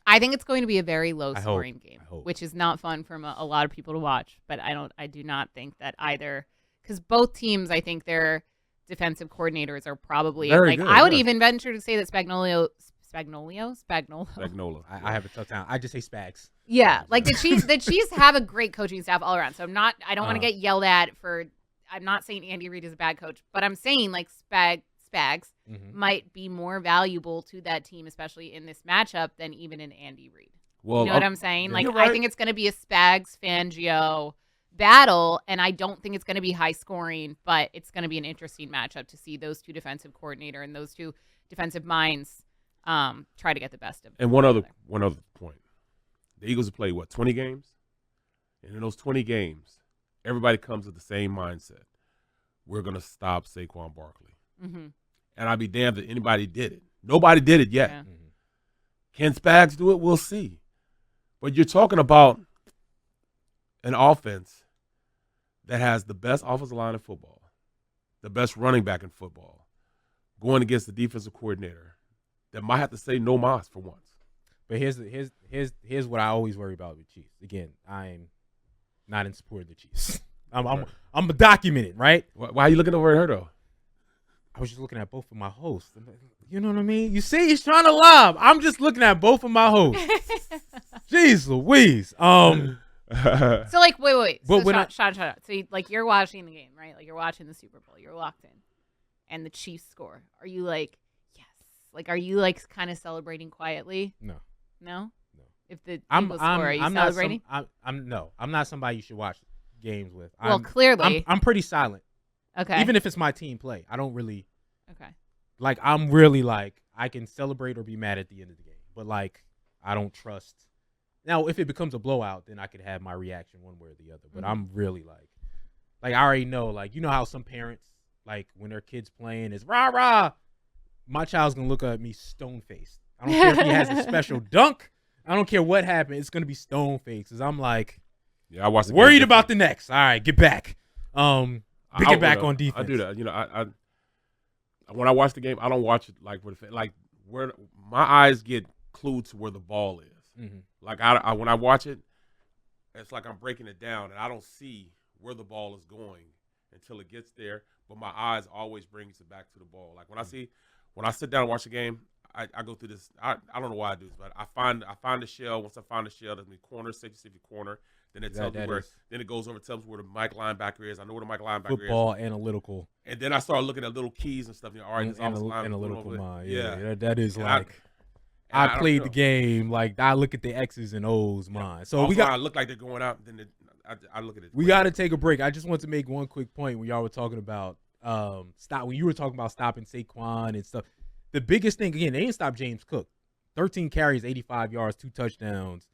I think it's going to be a very low-scoring game, which is not fun for a lot of people to watch. But I do not think that either, because both teams, I think their defensive coordinators are probably very good, I would even venture to say that Spagnuolo. I have a tough time. I just say Spags. Yeah, like the Chiefs have a great coaching staff all around. So I don't want to get yelled at for. I'm not saying Andy Reid is a bad coach, but I'm saying like Spags might be more valuable to that team, especially in this matchup, than even an Andy Reid. Well, you know what I'm saying? yeah, Like, you're right. I think it's going to be a Spags Fangio battle, and I don't think it's going to be high scoring, but it's going to be an interesting matchup to see those two defensive coordinator and those two defensive minds try to get the best of. And one other point: the Eagles have played 20 games, and in those 20 games, everybody comes with the same mindset: we're going to stop Saquon Barkley. Mm-hmm. And I'd be damned if anybody did it. Nobody did it yet. Yeah. Can Spags do it? We'll see. But you're talking about an offense that has the best offensive line in football, the best running back in football, going against the defensive coordinator that might have to say no mas for once. But here's what I always worry about with Chiefs. Again, I'm not in support of the Chiefs. I'm documented, right? Why are you looking over at her though? I was just looking at both of my hosts. You know what I mean? You see, he's trying to lob. I'm just looking at both of my hosts. Jeez Louise. So like, wait. But So when shut up. So you're watching the game, right? Like you're watching the Super Bowl. You're locked in, and the Chiefs score. Are you like, yes? Like, are you like kind of celebrating quietly? No. If the I'm Eagles score, are you I'm celebrating? I'm not somebody you should watch games with. Well, clearly. I'm pretty silent. Okay. Even if it's my team play, I don't really. Okay. Like, I'm really like, I can celebrate or be mad at the end of the game, but like, I don't trust. Now, if it becomes a blowout, then I could have my reaction one way or the other. But I'm really like I already know, like, you know how some parents, like, when their kid's playing is rah rah, my child's gonna look at me stone faced. I don't care if he has a special dunk. I don't care what happened. It's gonna be stone faced. Cause I'm like, yeah, I watched the worried about the next. All right, get back. Get back on defense. I do that. You know, I when I watch the game, I don't watch it like where my eyes get clued to where the ball is. Mm-hmm. Like I when I watch it, it's like I'm breaking it down, and I don't see where the ball is going until it gets there. But my eyes always brings it back to the ball. Like when I sit down and watch the game, I go through this. I don't know why I do this, but I find the shell. Once I find the shell, there's me corner, safety corner. Then it tells me where. Then it goes over, tells me where the Mike linebacker is. I know where the Mike linebacker is. Football analytical. And then I start looking at little keys and stuff. You know, all right, this analytical mind. Yeah, that is and like. I played the game like I look at the X's and O's mind. So also, I look like they're going out. Then I look at it. We got to take a break. I just want to make one quick point when y'all were talking about when you were talking about stopping Saquon and stuff. The biggest thing again, they didn't stop James Cook. 13 carries, 85 yards, 2 touchdowns,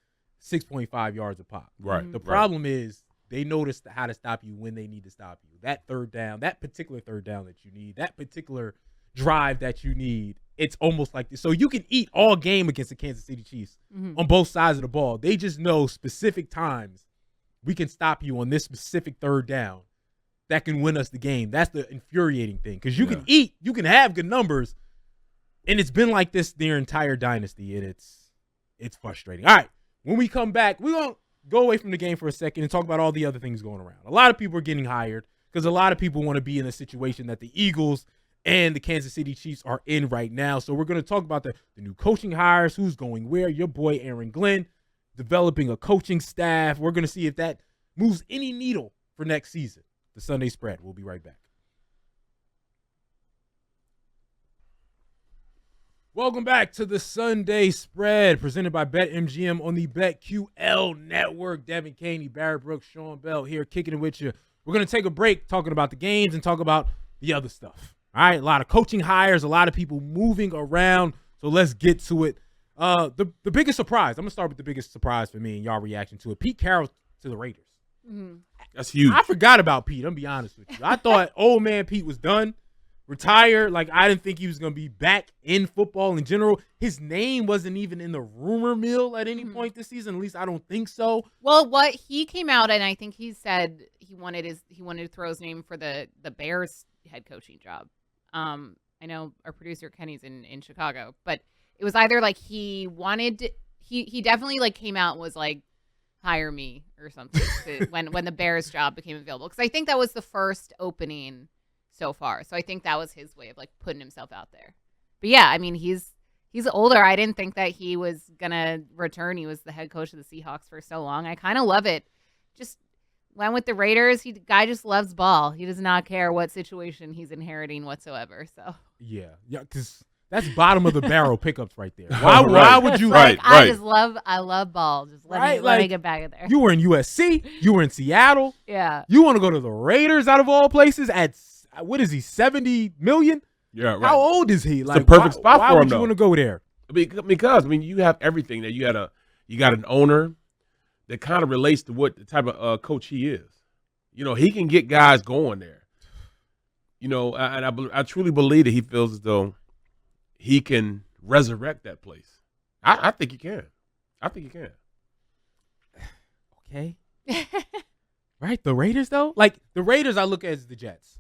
6.5 yards a pop. Right. The problem is they noticed how to stop you when they need to stop you. That third down, that particular third down that you need, that particular drive that you need. It's almost like this. So you can eat all game against the Kansas City Chiefs on both sides of the ball. They just know specific times we can stop you on this specific third down that can win us the game. That's the infuriating thing because you can eat, you can have good numbers, and it's been like this their entire dynasty, and it's frustrating. All right, when we come back, we're going to go away from the game for a second and talk about all the other things going around. A lot of people are getting hired because a lot of people want to be in a situation that the Eagles and the Kansas City Chiefs are in right now. So we're going to talk about the new coaching hires, who's going where. Your boy Aaron Glenn developing a coaching staff. We're going to see if that moves any needle for next season. The Sunday Spread. We'll be right back. Welcome back to the Sunday Spread, presented by BetMGM on the BetQL Network. Devin Caney, Barrett Brooks, Sean Bell here, kicking it with you. We're going to take a break talking about the games and talk about the other stuff. All right, a lot of coaching hires, a lot of people moving around. So let's get to it. The biggest surprise, I'm going to start with the biggest surprise for me and y'all reaction to it. Pete Carroll to the Raiders. Mm-hmm. That's huge. I forgot about Pete. I'm going to be honest with you. I thought old man Pete was done, retired. Like, I didn't think he was going to be back in football in general. His name wasn't even in the rumor mill at any point this season. At least I don't think so. Well, what he came out and I think he said he wanted to throw his name for the Bears head coaching job. I know our producer Kenny's in Chicago, but it was either like he definitely like came out and was like, hire me or something when the Bears job became available. Cause I think that was the first opening so far. So I think that was his way of like putting himself out there. But yeah, I mean, he's older. I didn't think that he was going to return. He was the head coach of the Seahawks for so long. I kind of love it. Just went with the Raiders. Guy just loves ball. He does not care what situation he's inheriting whatsoever. So Yeah, because that's bottom of the barrel pickups right there. Right. Why would you? Right. I love ball. Just let me Like, get back in there. You were in USC. You were in Seattle. Yeah. You want to go to the Raiders out of all places at what is he, 70 million? Yeah, right. How old is he? Like, the perfect spot why for would him, you though. want to go there? Because you have everything there. You got an owner that kind of relates to what the type of coach he is. He can get guys going there. And I truly believe that he feels as though he can resurrect that place. I think he can. Okay. Right, the Raiders though? Like the Raiders I look at as the Jets.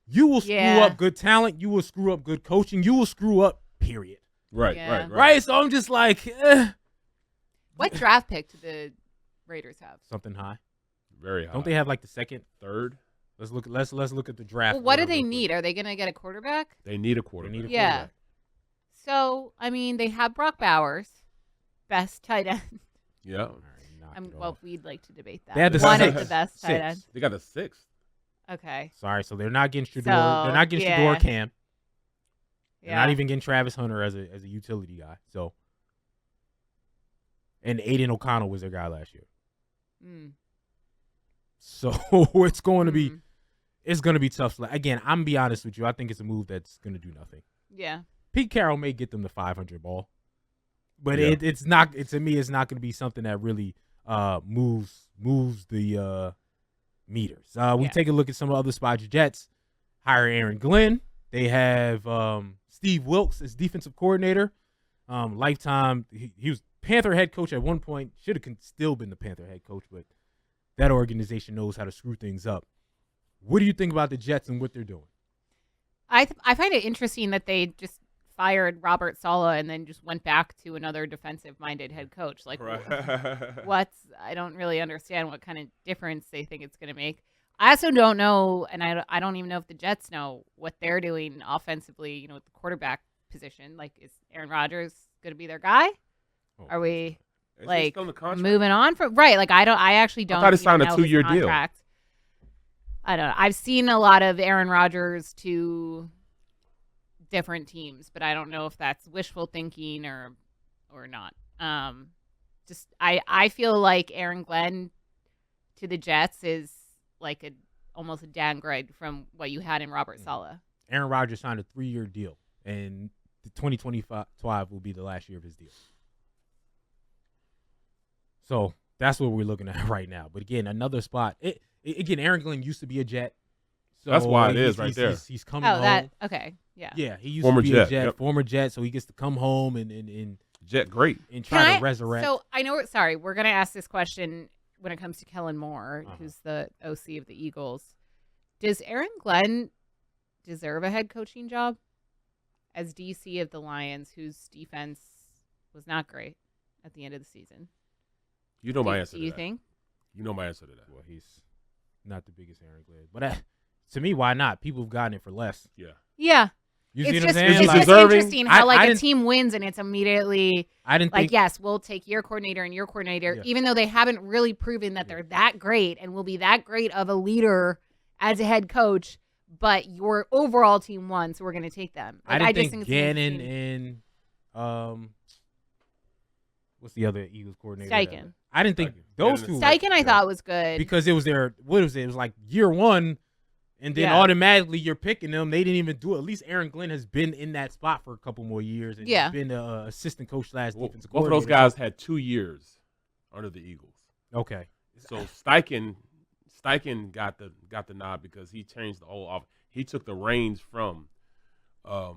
You will screw up good talent, you will screw up good coaching, you will screw up, period. Right. So I'm just like, What draft pick do the Raiders have? something high. Very high. Don't they have like the second, third? let's look at the draft. Well, what do order they real need? quick. Are they going to get a quarterback? They need a quarterback. They need a Yeah. quarterback. So, I mean, they have Brock Bowers, best tight end. Yeah. All right, knock it Well, off. we'd like to debate that. They had the One of sixth. the best tight Sixth. ends. They got the sixth. Okay. Sorry, so they're not getting Shador. So, they're not getting yeah. Shador Cam. They're Yeah. not even getting Travis Hunter as a utility guy. So, and Aiden O'Connell was their guy last year. Mm. So it's going to be Mm. it's going to be tough. Again, I'm gonna be honest with you. I think it's a move that's going to do nothing. Yeah. Pete Carroll may get them the 500 ball, but Yeah. it's not. To me, it's not going to be something that really moves the meters. We take a look at some other spots. Jets hire Aaron Glenn. They have Steve Wilkes as defensive coordinator. Lifetime. He was Panther head coach at one point. Should have still been the Panther head coach, but that organization knows how to screw things up. What do you think about the Jets and what they're doing? I find it interesting that they just fired Robert Saleh and then just went back to another defensive-minded head coach. Like, I don't really understand what kind of difference they think it's going to make. I also don't know, and I don't even know if the Jets know what they're doing offensively, with the quarterback position. Like, is Aaron Rodgers going to be their guy? Are we moving on from right? I actually don't. I thought he signed a know his 2-year deal. contract. I don't know. I've seen a lot of Aaron Rodgers to different teams, but I don't know if that's wishful thinking or not. I feel like Aaron Glenn to the Jets is like almost a downgrade from what you had in Robert Saleh. Aaron Rodgers signed a 3-year deal, and the 2025 will be the last year of his deal. So that's what we're looking at right now. But again, another spot. Again, Aaron Glenn used to be a Jet. So that's why it is right there. He's coming home. Okay. Yeah. Yeah, he used Former to be Jet, a Jet, yep. former Jet, so he gets to come home and Jet great. and try to resurrect. So I know. Sorry, we're gonna ask this question when it comes to Kellen Moore, Uh-huh. who's the OC of the Eagles. Does Aaron Glenn deserve a head coaching job as DC of the Lions, whose defense was not great at the end of the season? You know my answer Do to you that. think? You know my answer to that. Well, he's not the biggest Aaron Glenn, but to me, why not? People have gotten it for less. Yeah. Yeah. You It's see what I'm just, saying? it's He's just deserving. interesting how I a didn't- team wins and it's immediately I didn't like, think. yes, we'll take your coordinator and your coordinator, Yeah. even though they haven't really proven that they're that great and will be that great of a leader as a head coach. But your overall team won, so we're going to take them. I Like, didn't just think it's Gannon interesting. and what's the other Eagles coordinator? Steichen. I didn't think Steichen. those Gannon two and Steichen, I thought was good. because it was their what was it? It was like year one, and then Yeah. automatically you're picking them. They didn't even do it. At least Aaron Glenn has been in that spot for a couple more years, and Yeah. he's been an assistant coach / defensive Both of coordinator. those guys had 2 years under the Eagles. Okay, So Steichen got the nod because he changed the whole off. He took the reins from was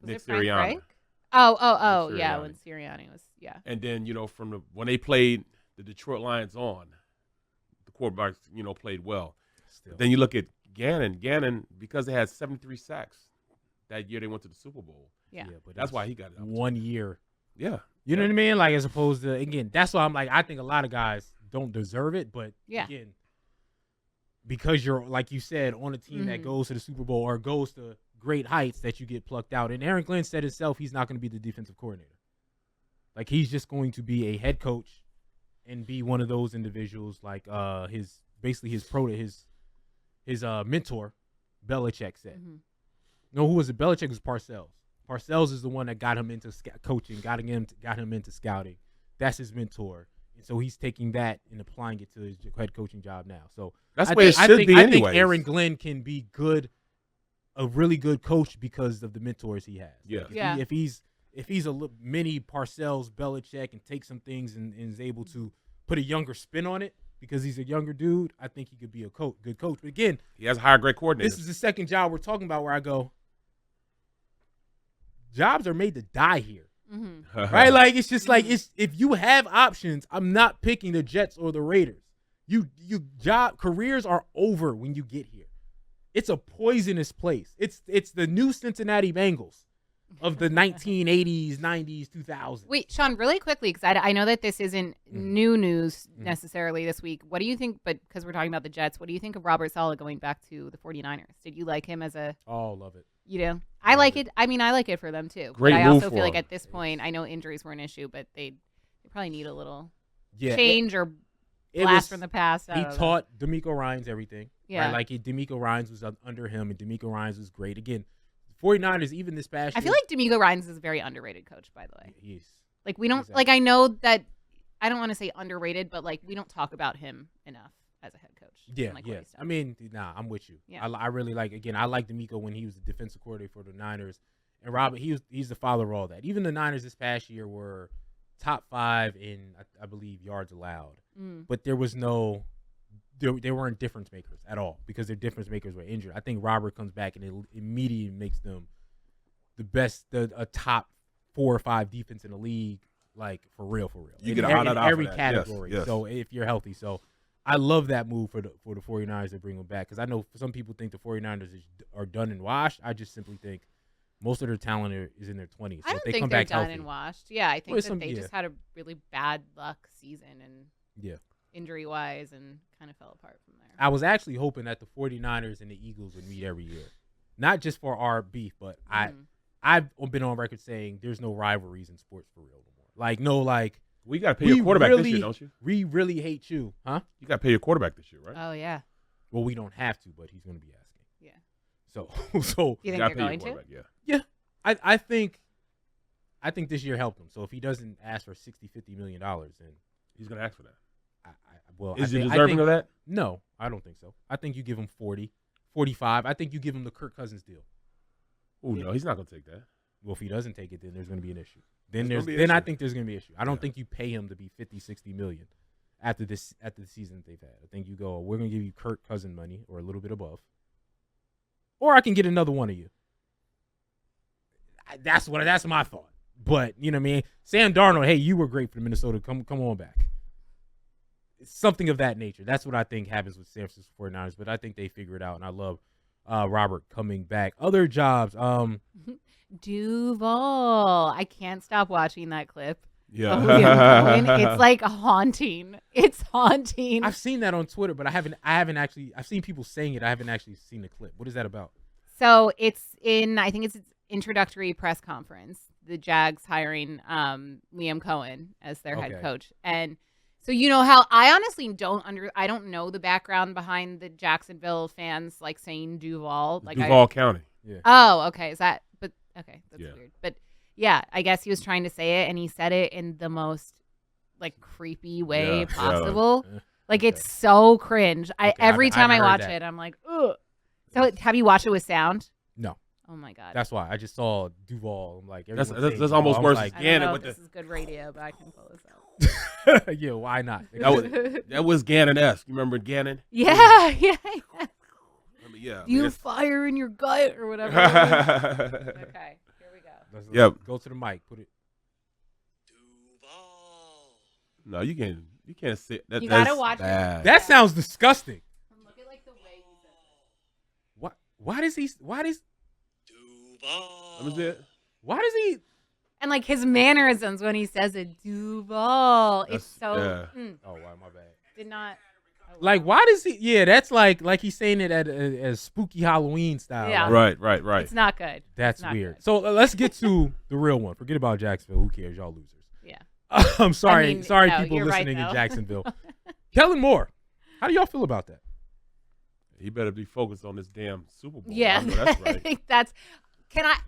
Nick it Frank Sirianni. Reich? Oh, yeah, Sirianni. when Sirianni was, yeah. And then, from when they played the Detroit Lions on, the quarterbacks, played well. still. Then you look at Gannon, because they had 73 sacks that year they went to the Super Bowl. Yeah. but That's it's why he got it. 1 year. Yeah. You know what I mean? Like as opposed to again, that's why I'm like I think a lot of guys don't deserve it, but Yeah. again, because you're like you said on a team that Mhm. goes to the Super Bowl or goes to great heights that you get plucked out. And Aaron Glenn said himself he's not going to be the defensive coordinator. Like he's just going to be a head coach and be one of those individuals like his basically his mentor, Belichick said. Mhm. No, who was it? Belichick was Parcells. Parcells is the one that got him into coaching, got him into scouting. That's his mentor. And so he's taking that and applying it to his head coaching job now. So That's the way it should be I anyways. think Aaron Glenn can be a really good coach because of the mentors he has. Yeah. Like Yeah. If he's a mini Parcells, Belichick, and takes some things and is able to put a younger spin on it because he's a younger dude, I think he could be a good coach. But again, He has a higher grade coordinator. this is the second job we're talking about where I go, jobs are made to die here. Mhm. Right? Like it's just like if you have options, I'm not picking the Jets or the Raiders. Careers are over when you get here. It's a poisonous place. It's the new Cincinnati Bengals of the 1980s, 90s, 2000s. Wait, Sean, really quickly, because I know that this isn't new news necessarily this week. What do you think, but because we're talking about the Jets, what do you think of Robert Saleh going back to the 49ers? Did you like him as a... Oh, love it. You do? I like it. I mean, I like it for them, too. Great but I move also for feel like him. at this point, I know injuries were an issue, but they probably need a little Yeah, change or it blast was- from the past. I He don't know. taught D'Amico Ryans everything. Yeah. Right? Like D'Amico Ryans was under him, and D'Amico Ryans was great. Again, 49ers, even this past I year. feel like D'Amico Ryans is a very underrated coach, by the way. He's Like, we don't... Exactly. Like, I know that... I don't want to say underrated, but, like, we don't talk about him enough as a head coach. Yeah, Like, yeah. what he's done. I mean, I'm with you. Yeah. I really like. Again, I like D'Amico when he was the defensive coordinator for the Niners, and Robert. He's the father of all that. Even the Niners this past year were top 5 in I believe yards allowed, but there was no. They weren't difference makers at all because their difference makers were injured. I think Robert comes back and it immediately makes them the best, a top 4 or 5 defense in the league, like for real. You in get a in hot off every of that. Yes, category. yes. So if you're healthy, so I love that move for the 49ers to bring him back because I know some people think the 49ers are done and washed. I just simply think most of their talent is in their 20s. So I don't if they think come they're back done healthy, and washed. Yeah, I think Well, that they just had a really bad luck season and yeah. injury-wise and kind of fell apart from there. I was actually hoping that the 49ers and the Eagles would meet every year. Not just for our beef, but I've been on record saying there's no rivalries in sports for real anymore. Like, no, like, We got to pay your quarterback this year, don't you? we really hate you. Huh? You got to pay your quarterback this year, right? Oh, yeah. Well, we don't have to, but he's going to be asking. Yeah. So Do you think gotta they're pay your going to? quarterback, yeah. I think this year helped him. So if he doesn't ask for $60-50 million, then He's going to ask for that. I Is he think- deserving of that? No, I don't think so. I think you give him 40, 45. I think you give him the Kirk Cousins deal. Oh, no, he's not going to take that. Well, if he doesn't take it, then there's going to be an issue. Then There's gonna be an then I issue. think there's going to be an issue. I don't Yeah. think you pay him to be 50-60 million after the season that they've had. I think you go, we're going to give you Kirk Cousin money or a little bit above. Or I can get another one of you. That's my thought. But, you know what I mean? Sam Darnold, hey, you were great for Minnesota. Come on back. It's something of that nature. That's what I think happens with San Francisco 49ers, but I think they figure it out, and I love Robert coming back. Other jobs, Duval. I can't stop watching that clip. Yeah. of Liam Cohen. It's like haunting. It's haunting. I've seen that on Twitter, but I haven't actually. I've seen people saying it. I haven't actually seen the clip. What is that about? So it's I think it's introductory press conference. The Jags hiring Liam Cohen as their head Okay. coach. And so you know how I honestly I don't know the background behind the Jacksonville fans like saying Duval. Like Duval County. Oh, okay. Is that okay, that's Yeah. weird. But yeah, I guess he was trying to say it and he said it in the most like creepy way Yeah. possible. Yeah. Like Okay. it's so cringe. Okay, Every I time I haven't heard watch that. it, I'm like, ugh. So have you watched it with sound? No, Oh my god. that's why I just saw Duval. I'm like, That's- everyone saying that's Duval. almost I was worse Like, I Gannon don't know with if the- this is good radio, but I can pull this out. yeah, why not? That was Gannon-esque. You remember Gannon? Yeah. Yeah. You fire in your gut or whatever. it was. Okay, here we go. Let's Yep. Go to the mic. Put it. No, you can't say that. You gotta that's watch it. bad. That sounds disgusting. And look at like the way he says it. What? Why does he? Let me see it. Why does he? And like his mannerisms when he says it, Duval. It's so yeah. Oh, wow, my bad. did not Like, why does he? Yeah, that's like he's saying it as spooky Halloween style. Yeah. Like, Right. It's not good. That's Not weird. good. So let's get to the real one. Forget about Jacksonville. Who cares? Y'all losers. Yeah. I'm sorry. I mean, sorry, no, people you're right, listening in though. Jacksonville. Kellen Moore How do y'all feel about that? He better be focused on this damn Super Bowl. Yeah, I know that's I right. think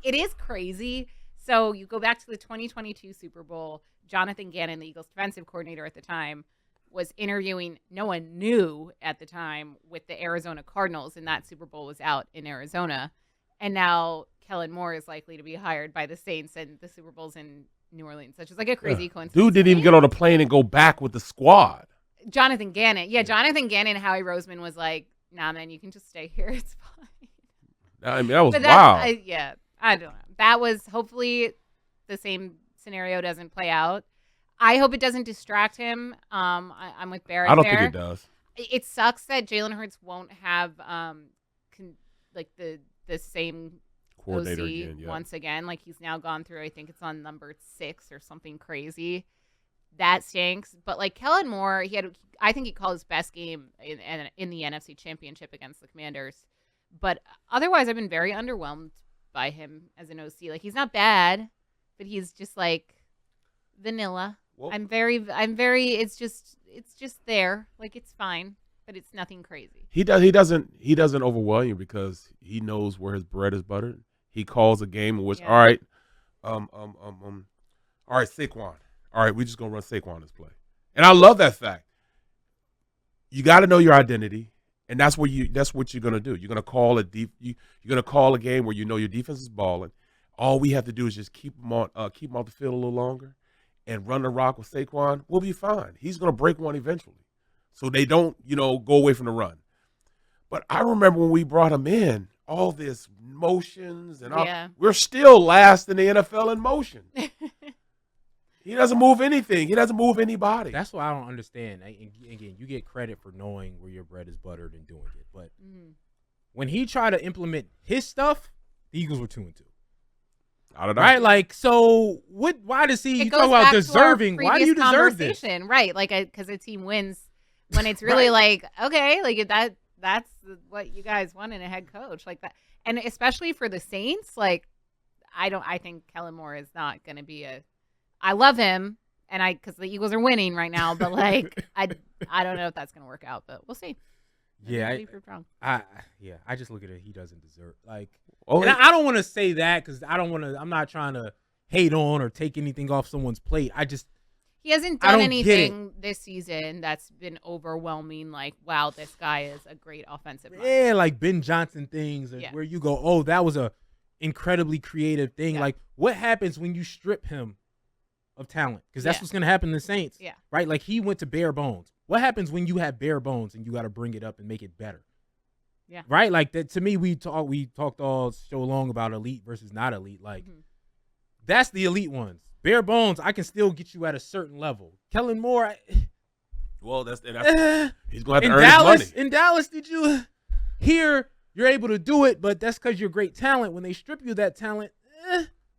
it is crazy. So you go back to the 2022 Super Bowl. Jonathan Gannon, the Eagles defensive coordinator at the time, was interviewing, no one knew at the time, with the Arizona Cardinals, and that Super Bowl was out in Arizona. And now Kellen Moore is likely to be hired by the Saints, and the Super Bowl's in New Orleans, which is like a crazy coincidence. Dude didn't even get on a plane and go back with the squad. Jonathan Gannon. Yeah, Jonathan Gannon, Howie Roseman was like, nah, man, you can just stay here. It's fine. I mean, that was But wild. I don't know. That was, hopefully the same scenario doesn't play out. I hope it doesn't distract him. I'm with Barrett. I don't there. think it does. It sucks that Jalen Hurts won't have the same Coordinator OC again, yeah. once again. Like, he's now gone through, I think it's on number 6 or something crazy. That stinks. But like Kellen Moore, I think he called his best game in the NFC Championship against the Commanders. But otherwise, I've been very underwhelmed by him as an OC. Like, he's not bad, but he's just like vanilla. Well, I'm very. It's just there. Like, it's fine, but it's nothing crazy. He doesn't overwhelm you because he knows where his bread is buttered. He calls a game in which, all right, Saquon. All right, we're just gonna run Saquon this play, and I love that fact. You got to know your identity, and that's what you're gonna do. You're gonna call you're gonna call a game where you know your defense is balling. All we have to do is just keep them off the field a little longer, and run the rock with Saquon. We'll be fine. He's gonna break one eventually, so they don't go away from the run. But I remember when we brought him in, all this motions and we're still last in the NFL in motion. He doesn't move anything. He doesn't move anybody. That's what I don't understand. Again, you get credit for knowing where your bread is buttered and doing it. But when he tried to implement his stuff, the Eagles were 2-2. I don't know. Right? Like, so what? Why does he? It You goes talk about back to deserving. our Why do you previous deserve this? conversation, right? Like, because a team wins when it's really like, okay, like that's what you guys want in a head coach, like that. And especially for the Saints, like, I think Kellen Moore is not going to be I love him, and because the Eagles are winning right now, but like I don't know if that's gonna work out, but we'll see. Yeah, wrong. I just look at it. He doesn't deserve and Oh, I don't want to say that because I don't want to. I'm not trying to hate on or take anything off someone's plate. He hasn't I done don't anything this season that's been overwhelming. Like, wow, this guy is a great offensive mind. Yeah, like Ben Johnson things where you go, oh, that was a incredibly creative thing. Yeah. Like, what happens when you strip him of talent? Because that's what's going to happen to the Saints. Yeah. Right? Like, he went to bare bones. What happens when you have bare bones and you got to bring it up and make it better? Yeah. Right? Like, that, to me, we talked all so long about elite versus not elite. Like, that's the elite ones. Bare bones, I can still get you at a certain level. Kellen Moore, well, that's he's going to have to earn Dallas, his money. In Dallas, did you hear you're able to do it, but that's because you're great talent. When they strip you of that talent,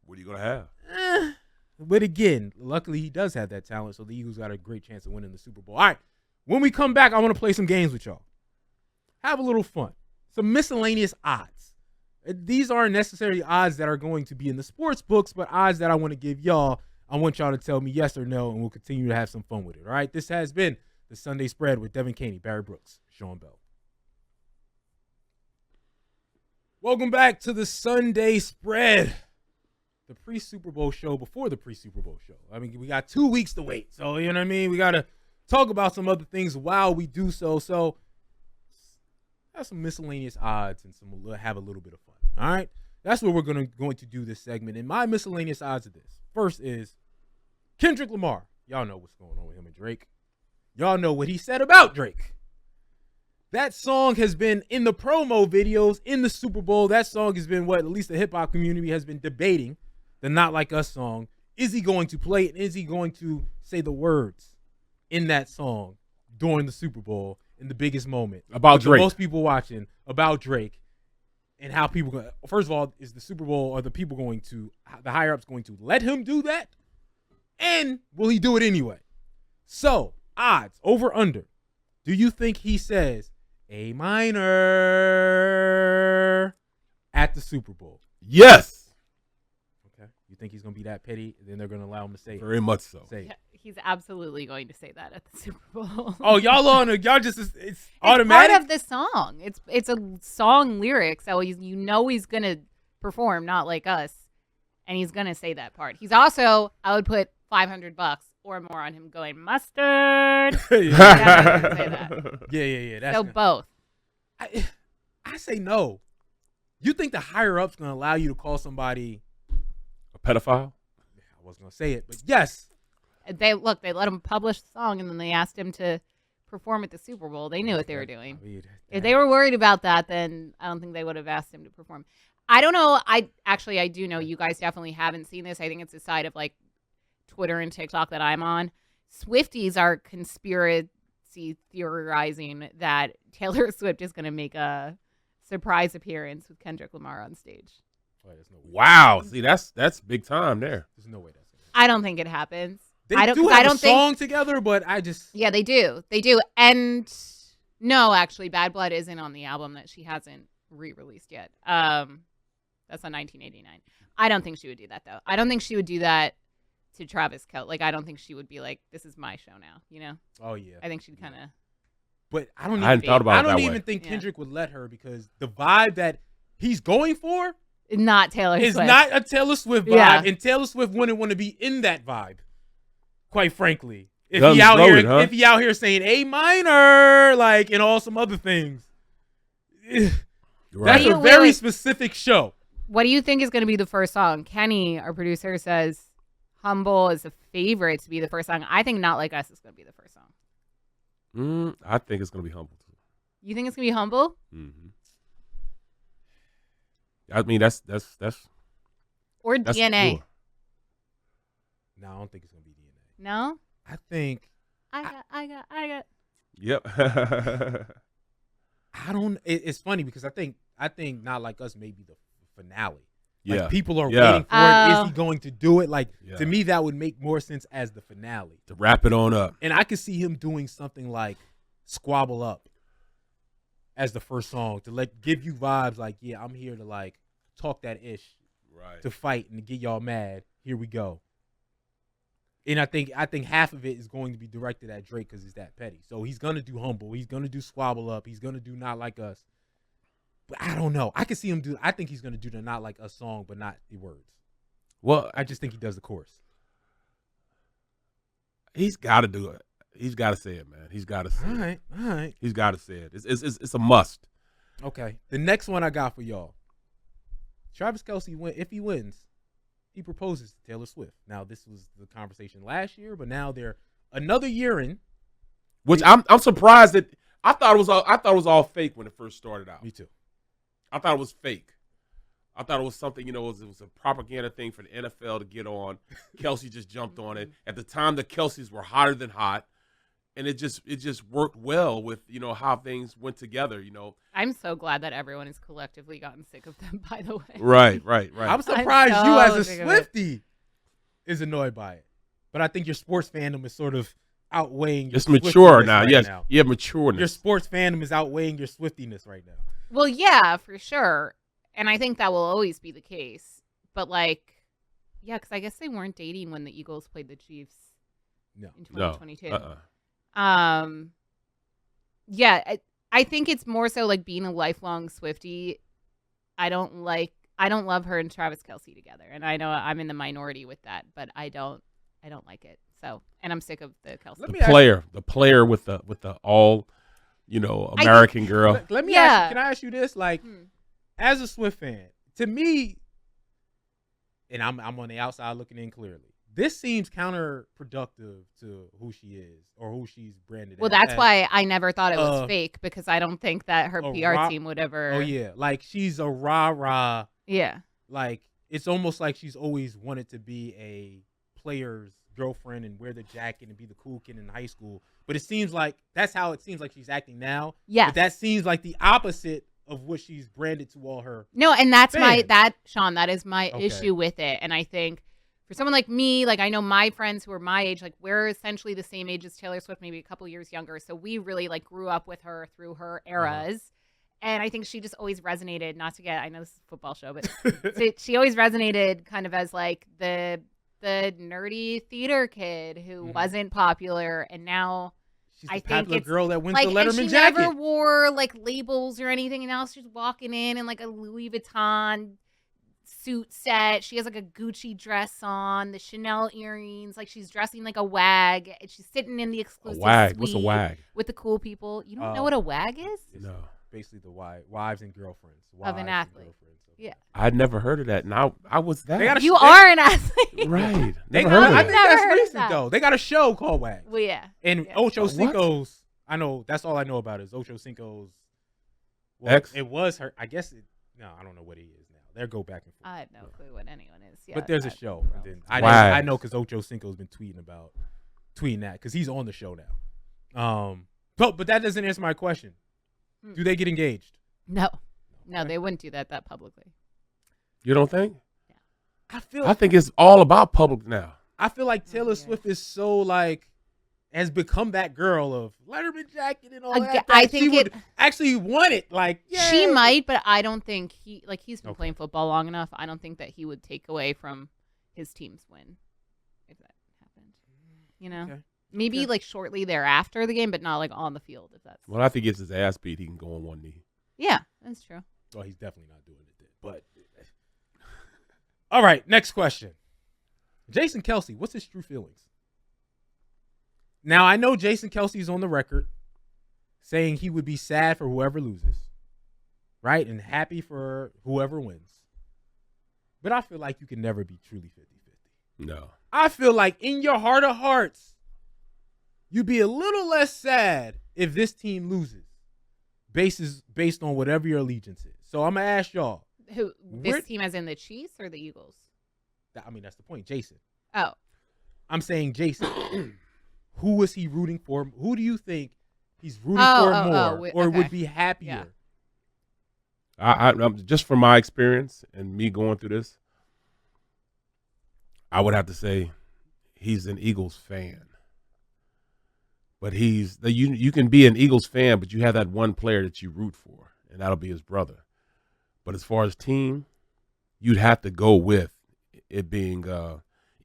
what are you going to have? But again, luckily he does have that talent, so the Eagles got a great chance of winning the Super Bowl. All right, when we come back, I want to play some games with y'all. Have a little fun. Some miscellaneous odds. These aren't necessarily odds that are going to be in the sports books, but odds that I want to give y'all. I want y'all to tell me yes or no, and we'll continue to have some fun with it. All right, this has been the Sunday Spread with Devin Caney, Barry Brooks, Sean Bell. Welcome back to the Sunday Spread, the pre-Super Bowl show before the pre-Super Bowl show. I mean, we got 2 weeks to wait, so you know what I mean? We got to talk about some other things while we do so. So have some miscellaneous odds and have a little bit of fun. All right? That's what we're going to do this segment. And my miscellaneous odds of this. First is Kendrick Lamar. Y'all know what's going on with him and Drake. Y'all know what he said about Drake. That song has been in the promo videos in the Super Bowl. That song has been what at least the hip-hop community has been debating, the Not Like Us song. Is he going to play it? Is he going to say the words in that song during the Super Bowl in the biggest moment? About Drake. Most people watching about Drake and how people – first of all, is the Super Bowl, are the people going to – the higher-ups going to let him do that? And will he do it anyway? So, odds, over, under. Do you think he says A minor at the Super Bowl? Yes. Okay. You think he's going to be that petty, and then they're going to allow him to say it? Very much so. Say it. He's absolutely going to say that at the Super Bowl. Oh, y'all just it's It's automatic. part of the song. It's a song lyric, so he's gonna perform, not like us, and he's gonna say that part. He's also, I would put $500 or more on him going mustard. Yeah. Say that. Yeah. That's So both. I say no. You think the higher up's gonna allow you to call somebody A pedophile? I wasn't gonna say it, but yes. They let him publish the song, and then they asked him to perform at the Super Bowl. They knew what they were doing. If they were worried about that, then I don't think they would have asked him to perform. I don't know. I do know you guys definitely haven't seen this. I think it's a side of like Twitter and TikTok that I'm on. Swifties are conspiracy theorizing that Taylor Swift is going to make a surprise appearance with Kendrick Lamar on stage. Wow. See, that's big time there. There's no way that's gonna happen. I don't think it happens. They I don't do have think a song together, but I just Yeah, they do. And no, actually, Bad Blood isn't on the album that she hasn't re-released yet. That's on 1989. I don't think she would do that though. I don't think she would do that to Travis Kelce. Like, I don't think she would be like, "This is my show now." You know? Oh yeah. I think she'd kind of. But I hadn't thought about it I don't that even way. think Yeah. Kendrick would let her because the vibe that he's going for Not Taylor is Swift. not a Taylor Swift vibe, Yeah. and Taylor Swift wouldn't want to be in that vibe. Quite frankly, if Guns he out loaded, here, huh? if he out here saying A minor, like and all some other things, that's Right. a very specific show. What do you think is going to be the first song? Kenny, our producer, says "Humble" is a favorite to be the first song. I think "Not Like Us" is going to be the first song. I think it's gonna be humble too. You think it's going to be "Humble"? Mm-hmm. I mean, that's Or that's DNA? pure. No, I don't think it's gonna be DNA. No? I think I got. Yep. I don't. It's funny because I think Not Like Us may be the finale. Like Yeah. people are Yeah. waiting for it. Is he going to do it? Like Yeah. to me, that would make more sense as the finale. To wrap it on up. And I could see him doing something like "Squabble Up" as the first song to give you vibes like, yeah, I'm here to like talk that ish, Right. to fight and to get y'all mad. Here we go. And I think half of it is going to be directed at Drake because he's that petty. So he's gonna do "Humble." He's gonna do "Squabble Up." He's gonna do "Not Like Us." But I don't know. I can see him do. I think he's gonna do the "Not Like Us" song, but not the words. Well, I just think he does the chorus. he's got to do it. He's got to say it, man. He's got to say All it. right. He's got to say it. It's a must. Okay. The next one I got for y'all. Travis Kelce if he wins, he proposes to Taylor Swift. Now this was the conversation last year, but now they're another year in. Which I'm surprised that I thought it was all fake when it first started out. Me too. I thought it was fake. I thought it was something, it was a propaganda thing for the NFL to get on. Kelce just jumped on it. At the time, the Kelces were hotter than hot, and it just worked well with how things went together. I'm so glad that everyone has collectively gotten sick of them, by the way. Right. I'm surprised so you as a sick of it. Swiftie is annoyed by it. But I think your sports fandom is sort of outweighing your It's mature Swiftiness now. right Yes, now. you have matureness. Your sports fandom is outweighing your Swiftiness right now. Well, yeah, for sure. And I think that will always be the case. But, because I guess they weren't dating when the Eagles played the Chiefs No. in No. 2022. Yeah, I think it's more so like being a lifelong Swiftie. I don't love her and Travis Kelce together. And I know I'm in the minority with that, but I don't like it. So, and I'm sick of the Kelce. The player with the all, American girl. Let me Yeah. ask you, can I ask you this? Like, as a Swift fan, to me, and I'm on the outside looking in clearly, this seems counterproductive to who she is or who she's branded Well, as. that's why I never thought it was uh, fake, because I don't think that her a PR rock- team would ever. Oh, yeah. Like, she's a rah-rah. Yeah. Like, it's almost like she's always wanted to be a player's girlfriend and wear the jacket and be the cool kid in high school. But it seems like that's how it seems like she's acting now. Yes. But that seems like the opposite of what she's branded to all her. No, and that's fans. Sean, that is my Okay. issue with it. And I think for someone like me, like I know my friends who are my age, like we're essentially the same age as Taylor Swift, maybe a couple years younger. So we really like grew up with her through her eras. And I think she just always resonated, I know this is a football show, but she always resonated kind of as like the the nerdy theater kid who wasn't popular, and now She's I the think popular it's girl that wins like, the and Letterman she jacket. never wore like labels or anything, and now she's walking in like a Louis Vuitton suit set. She has like a Gucci dress on, the Chanel earrings, like she's dressing like a wag, and she's sitting in the A exclusive wag. suite What's a wag? with the cool people. You don't know what a wag is? It's No. basically the wives and girlfriends Of an wives and athlete. girlfriends of- Yeah. I'd never heard of that. And I was that. They got a You they- are an athlete. right. They Never got, heard of I that. think Never that's heard of recent that. though. They got a show called Wags. Well, yeah. And Yeah. Ocho What? Cinco's, I know that's all I know about is Ocho Cinco's. Well, Ex? it was her. I guess no, I don't know what he is now. They go back and forth. I have no clue what anyone is. Yeah, but there's a that's show. irrelevant. And then Wags. I know because Ocho Cinco's been tweeting that because he's on the show now. But that doesn't answer my question. Do they get engaged? No, they wouldn't do that publicly. You don't think? I I think it's all about public now. feel like Taylor yeah. Swift is so like has become that girl of Letterman jacket and all Aga- that. I she think would it- actually want it. Like She might, but I don't think he's been Okay. playing football long enough. I don't think that he would take away from his team's win if that happened. You know, Okay. maybe Okay. like shortly thereafter the game, but not like on the field. If that's Well, I think gets his ass beat, he can go on one knee. yeah, that's true. Well, he's definitely not doing it then. But all right, next question. Jason Kelsey, what's his true feelings? Now I know Jason Kelsey's on the record saying he would be sad for whoever loses, right, and happy for whoever wins. But I feel like you can never be truly 50-50. No. I feel like in your heart of hearts, you'd be a little less sad if this team loses, based on whatever your allegiance is. So I'm gonna ask y'all. Who this Where- team, as in the Chiefs or the Eagles? I mean, that's the point, Jason. Oh, I'm saying Jason. Who is he rooting for? Who do you think he's rooting Oh, for oh, more, oh, or okay. would be happier? I'm just from my experience and me going through this, I would have to say he's an Eagles fan. But you can be an Eagles fan, but you have that one player that you root for, and that'll be his brother. But as far as team, you'd have to go with it being,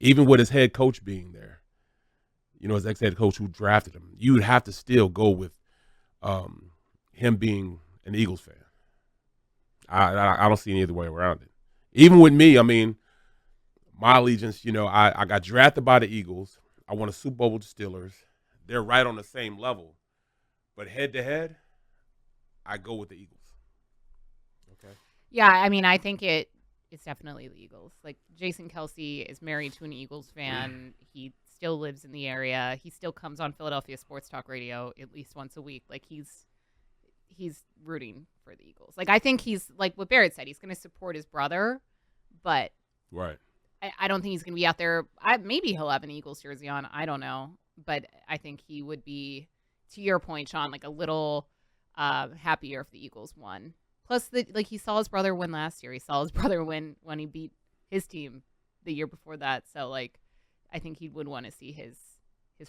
even with his head coach being there, his ex-head coach who drafted him, you would have to still go with him being an Eagles fan. I don't see any other way around it. Even with me, I mean, my allegiance, I got drafted by the Eagles. I won a Super Bowl with the Steelers. They're right on the same level. But head-to-head, I go with the Eagles. Okay. yeah. I mean, I think it's definitely the Eagles. Like Jason Kelsey is married to an Eagles fan. He still lives in the area. He still comes on Philadelphia Sports Talk Radio at least once a week. Like he's rooting for the Eagles. Like I think he's like what Barrett said. He's going to support his brother, but Right. I don't think he's going to be out there. Maybe he'll have an Eagles jersey on. I don't know, but I think he would be, to your point, Sean, like a little happier if the Eagles won. Plus, he saw his brother win last year. He saw his brother win when he beat his team the year before that. So, like, I think he would want to see his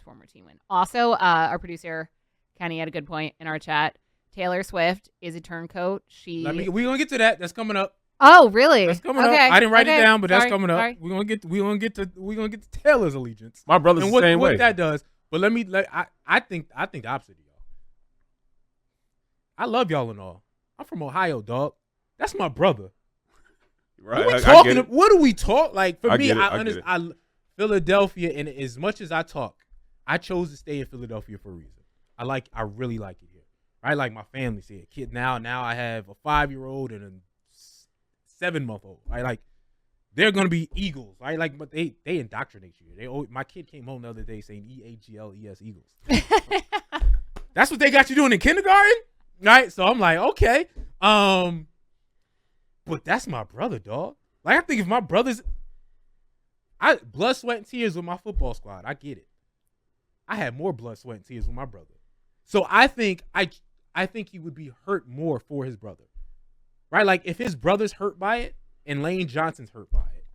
former team win. Also, our producer Kenny had a good point in our chat. Taylor Swift is a turncoat. We're gonna get to that. That's coming up. Oh, really? That's coming Okay. up. I didn't write Okay. it down, but that's Sorry. coming up. Sorry. We're gonna get to Taylor's allegiance My brother's and the what same way. that does. But I think the opposite of y'all. I love y'all and all. I'm from Ohio, dog. That's my brother. Right. What we I talking? get it. What do we talk? Like for I me, get it. I I get understand. Philadelphia, and as much as I talk, I chose to stay in Philadelphia for a reason. I really like it here. Right, like my family's here. Kid, now I have a 5-year-old and a 7-month-old. Right, like they're gonna be Eagles. Right, like but they indoctrinate you. My kid came home the other day saying EAGLES Eagles. That's what they got you doing in kindergarten, right? So I'm like, okay, but that's my brother, dog. Like I think if my brothers, blood, sweat, and tears with my football squad. I get it. I had more blood, sweat, and tears with my brother. So I think he would be hurt more for his brother, right? Like if his brother's hurt by it and Lane Johnson's hurt by it,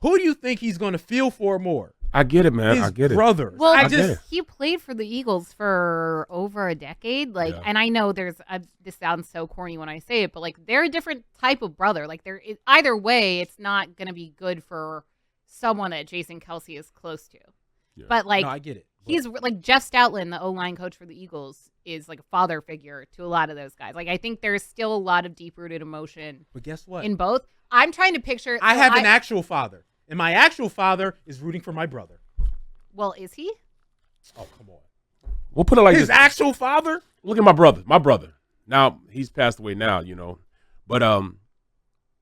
who do you think he's going to feel for more? I get it, man. His I get it. brother. Well, I get just it. he played for the Eagles for over a decade. Like, Yeah. and I know this sounds so corny when I say it, but like they're a different type of brother. Like either way, it's not going to be good for someone that Jason Kelsey is close to. Yeah. But like No, I get it. he's like Jeff Stoutland, the O-line coach for the Eagles, is like a father figure to a lot of those guys. Like I think there's still a lot of deep-rooted emotion But guess what? in both. I'm trying to picture. I have an actual father, and my actual father is rooting for my brother. Well, is he? Oh, come on. We'll put it like His this. actual father? Look at my brother. My brother. Now he's passed away now, but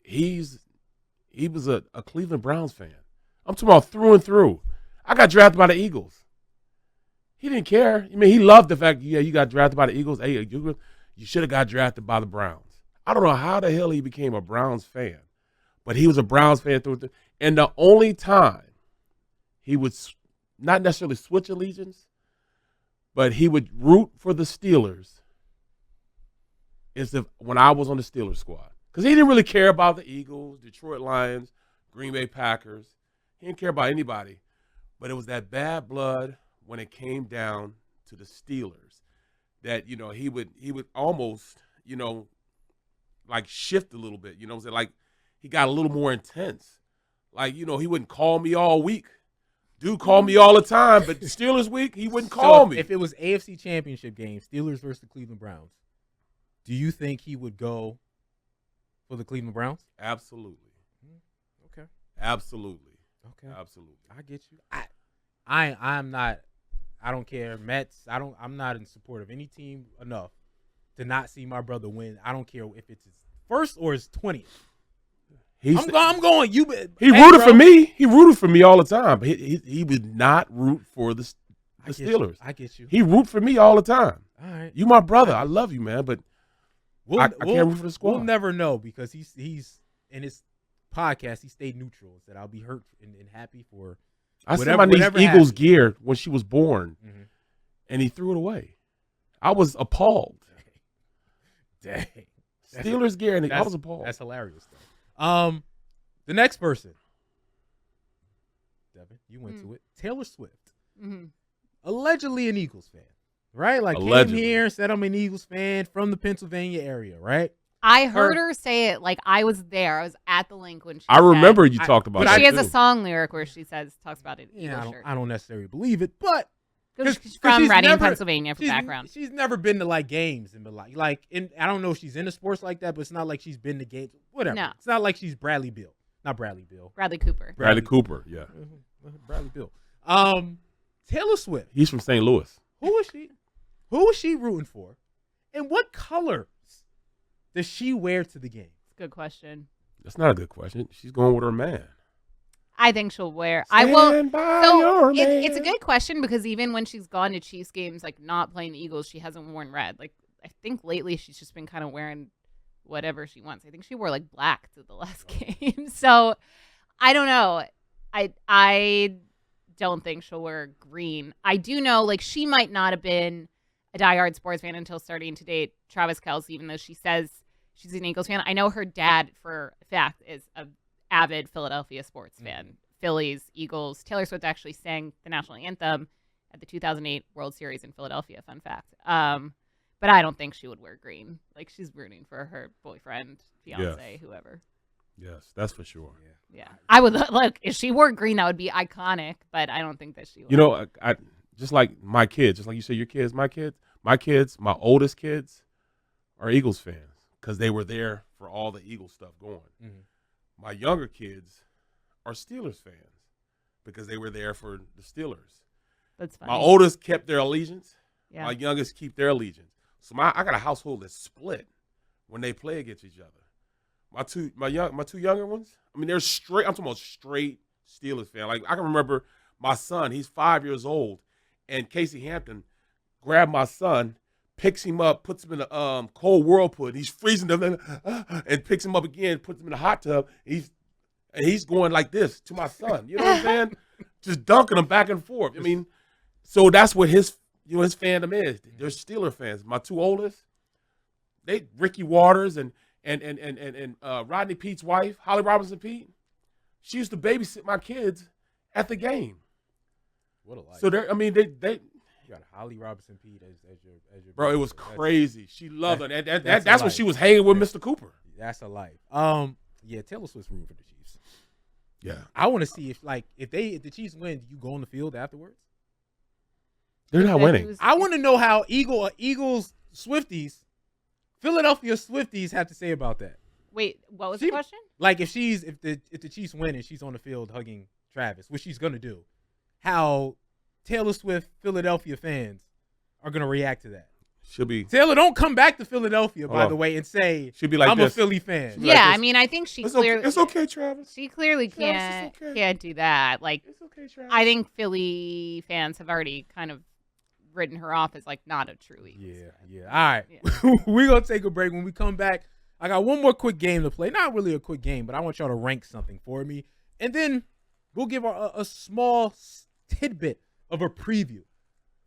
he was a Cleveland Browns fan. I'm talking about through and through. I got drafted by the Eagles. He didn't care. I mean, he loved the fact, you got drafted by the Eagles. Hey, you should have got drafted by the Browns. I don't know how the hell he became a Browns fan, but he was a Browns fan through and through. And the only time he would not necessarily switch allegiance, but he would root for the Steelers is when I was on the Steelers squad. Because he didn't really care about the Eagles, Detroit Lions, Green Bay Packers. He didn't care about anybody. But it was that bad blood when it came down to the Steelers that, he would almost, like shift a little bit. You know what I'm saying? Like he got a little more intense. Like, he wouldn't call me all week. Dude called me all the time, but Steelers week, he wouldn't call me. If it was AFC Championship game, Steelers versus the Cleveland Browns, do you think he would go for the Cleveland Browns? Absolutely. Okay. Absolutely. Okay. Absolutely. I get you. I'm not. I don't care. Mets. I'm not in support of any team enough to not see my brother win. I don't care if it's his first or his 20th. I'm going. He rooted for me. He rooted for me all the time. But he would not root for the Steelers. I get you. He root for me all the time. All right. You my brother. I love you, man. But I can't root for the squad. We'll never know because he's in his podcast. He stayed neutral. Said I'll be hurt and happy for. I sent my niece Eagles gear when she was born, and he threw it away. I was appalled. Dang. Steelers gear, and I was appalled. That's hilarious, though. The next person, Devin, you went to it. Taylor Swift, allegedly an Eagles fan, right? Like allegedly. Came here, said I'm an Eagles fan from the Pennsylvania area, right? I heard her say it like I was there. I was at the link when she I remember you talked about it. She has a song lyric where she talks about it. Yeah, I don't necessarily believe it, but she's from Reading, Pennsylvania, for background. She's never been to like games and I don't know if she's into sports like that, but it's not like she's been to games. Whatever. No. It's not like she's Bradley Cooper. Bradley Cooper, yeah. Bradley Bill. Taylor Swift. He's from St. Louis. Who is she? Who is she rooting for? And what colors does she wear to the game? Good question. That's not a good question. She's going with her man. I think she'll wear. It's a good question because even when she's gone to Chiefs games, like not playing the Eagles, she hasn't worn red. Like I think lately she's just been kind of wearing whatever she wants. I think she wore like black to the last game. So I don't know. I don't think she'll wear green. I do know like she might not have been a diehard sports fan until starting to date Travis Kelce, even though she says she's an Eagles fan. I know her dad, for a fact, is an avid Philadelphia sports fan. Phillies, Eagles. Taylor Swift actually sang the national anthem at the 2008 World Series in Philadelphia. Fun fact. But I don't think she would wear green. Like she's rooting for her boyfriend, fiance, whoever. Yes, that's for sure. Yeah. I would look if she wore green, that would be iconic. But I don't think that she would. I just like my kids, just like you said, your kids, my oldest kids are Eagles fans because they were there for all the Eagles stuff going. My younger kids are Steelers fans because they were there for the Steelers. That's funny. My oldest kept their allegiance. Yeah. My youngest keep their allegiance. So I got a household that's split when they play against each other. My two younger ones, I mean, they're straight. I'm talking about straight Steelers fan. Like I can remember my son. He's 5 years old, and Casey Hampton grabbed my son, picks him up, puts him in a cold whirlpool. And he's freezing them, and picks him up again, puts him in a hot tub. He's going like this to my son. You know what I'm saying? Just dunking him back and forth. I mean, so that's what his fandom is. They're Steeler fans. My two oldest, they Ricky Waters and Rodney Pete's wife, Holly Robinson Pete. She used to babysit my kids at the game. What a life. So they You got Holly Robinson Pete as your bro. It was crazy. She loved it. That's when she was hanging with Mr. Cooper. That's a life. Yeah, Taylor Swift's rooting for the Chiefs. Yeah. I want to see if the Chiefs win, do you go on the field afterwards? They're not winning. I want to know how Eagles Swifties, Philadelphia Swifties have to say about that. Wait, what was the question? Like if the Chiefs win and she's on the field hugging Travis, which she's gonna do, how Taylor Swift Philadelphia fans are gonna react to that. She'll be Taylor, don't come back to Philadelphia, by the way, and say she'll be like I'm this. a Philly fan. Yeah, like I mean, I think it's okay, Travis. She clearly Travis, can't do that. Like, It's okay, Travis. I think Philly fans have already kind of written her off as like not a true Eagles fan. Yeah. All right, we're gonna take a break. When we come back, I got one more quick game to play. Not really a quick game, but I want y'all to rank something for me, and then we'll give a small tidbit of a preview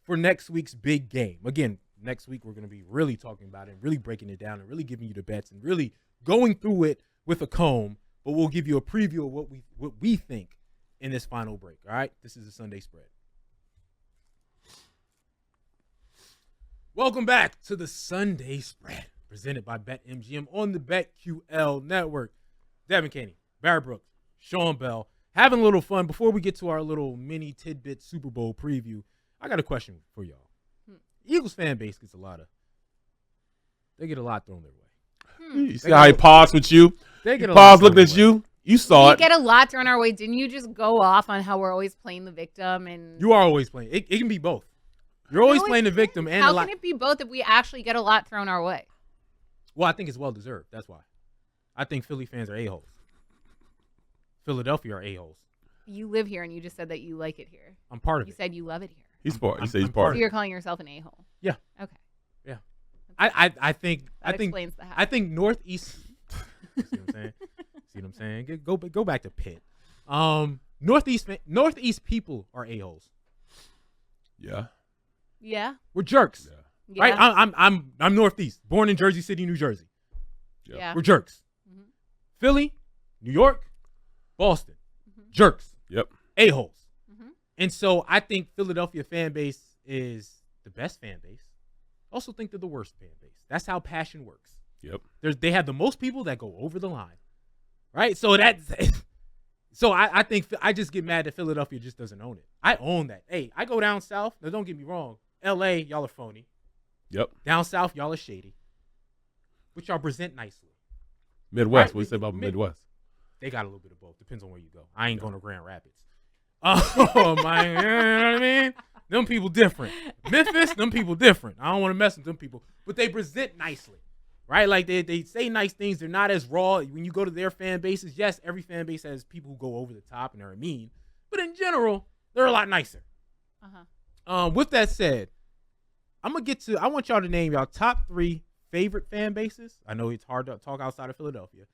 for next week's big game. Again, next week we're going to be really talking about it and really breaking it down and really giving you the bets and really going through it with a comb, but we'll give you a preview of what we think in this final break. All right, this is the Sunday Spread. Welcome back to the Sunday Spread, presented by BetMGM on the BetQL network. Devin Caney, Barrett Brooks, Sean Bell, having a little fun. Before we get to our little mini tidbit Super Bowl preview, I got a question for y'all. Eagles fan base gets a lot thrown their way. You see how he paused with you? They get a Paused, lot looked at you. You saw We it. get a lot thrown our way. Didn't you just go off on how we're always playing the victim? And You are always playing. It can be both. You're always playing the victim and how a lot. can it be both if we actually get a lot thrown our way? Well, I think it's well deserved. That's why. I think Philly fans are a-holes. Philadelphia are a-holes. You live here and you just said that you like it here. I'm part of You it. said you love it here. He's part. He said he's I'm part. So you're calling yourself an a-hole. Yeah. Okay. Yeah. I think Explains the how. I think Northeast. See what I'm saying? See what I'm saying? Go back to Pitt. Northeast people are a-holes. Yeah. Yeah. We're jerks. Yeah. Right? I'm Northeast, born in Jersey City, New Jersey. Yeah. We're jerks. Mhm. Philly, New York, Boston, jerks, Yep. a-holes. Mhm. And so I think Philadelphia fan base is the best fan base. I also think they're the worst fan base. That's how passion works. Yep. They have the most people that go over the line, right? So I think I just get mad that Philadelphia just doesn't own it. I own that. Hey, I go down south. Now, don't get me wrong. L.A., y'all are phony. Yep. Down south, y'all are shady. But y'all present nicely. Midwest. Right. What do you say about Midwest? They got a little bit of both. Depends on where you go. I ain't going to Grand Rapids. Oh, my, you know what I mean? Them people different. Memphis, them people different. I don't want to mess with them people. But they present nicely, right? Like, they say nice things. They're not as raw. When you go to their fan bases, yes, every fan base has people who go over the top and are mean. But in general, they're a lot nicer. Uh-huh. With that said, I want y'all to name y'all top 3 favorite fan bases. I know it's hard to talk outside of Philadelphia.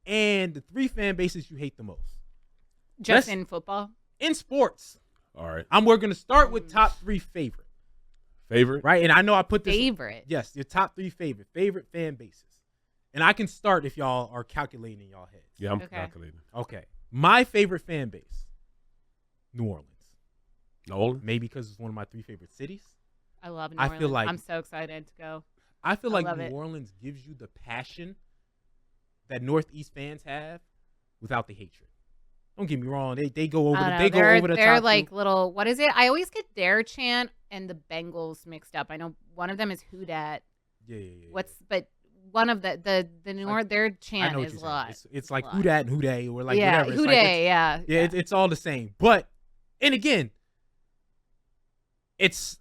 And the 3 fan bases you hate the most. Just in football? In sports. All right. We're going to start with top 3 favorite. Favorite? Right? And I know I put this. Favorite? Yes, your top 3 favorite fan bases. And I can start if y'all are calculating in y'all heads. Yeah, I'm Okay. calculating. Okay. My favorite fan base, New Orleans. Nolan? Maybe because it's one of my 3 favorite cities. I love New I Orleans. feel like- I'm so excited to go. I feel I like love New it. Orleans gives you the passion that Northeast fans have without the hatred. Don't get me wrong; they go over I the don't know. they go over the They're top. like too. little. What is it? I always get their chant and the Bengals mixed up. I know one of them is Who Dat. Yeah. But one of the New Orleans their I chant know what is you're a lot. saying. It's like a who lot. dat and who day or like yeah, whatever. It's Who like Dey, yeah. it's all the same. But and again,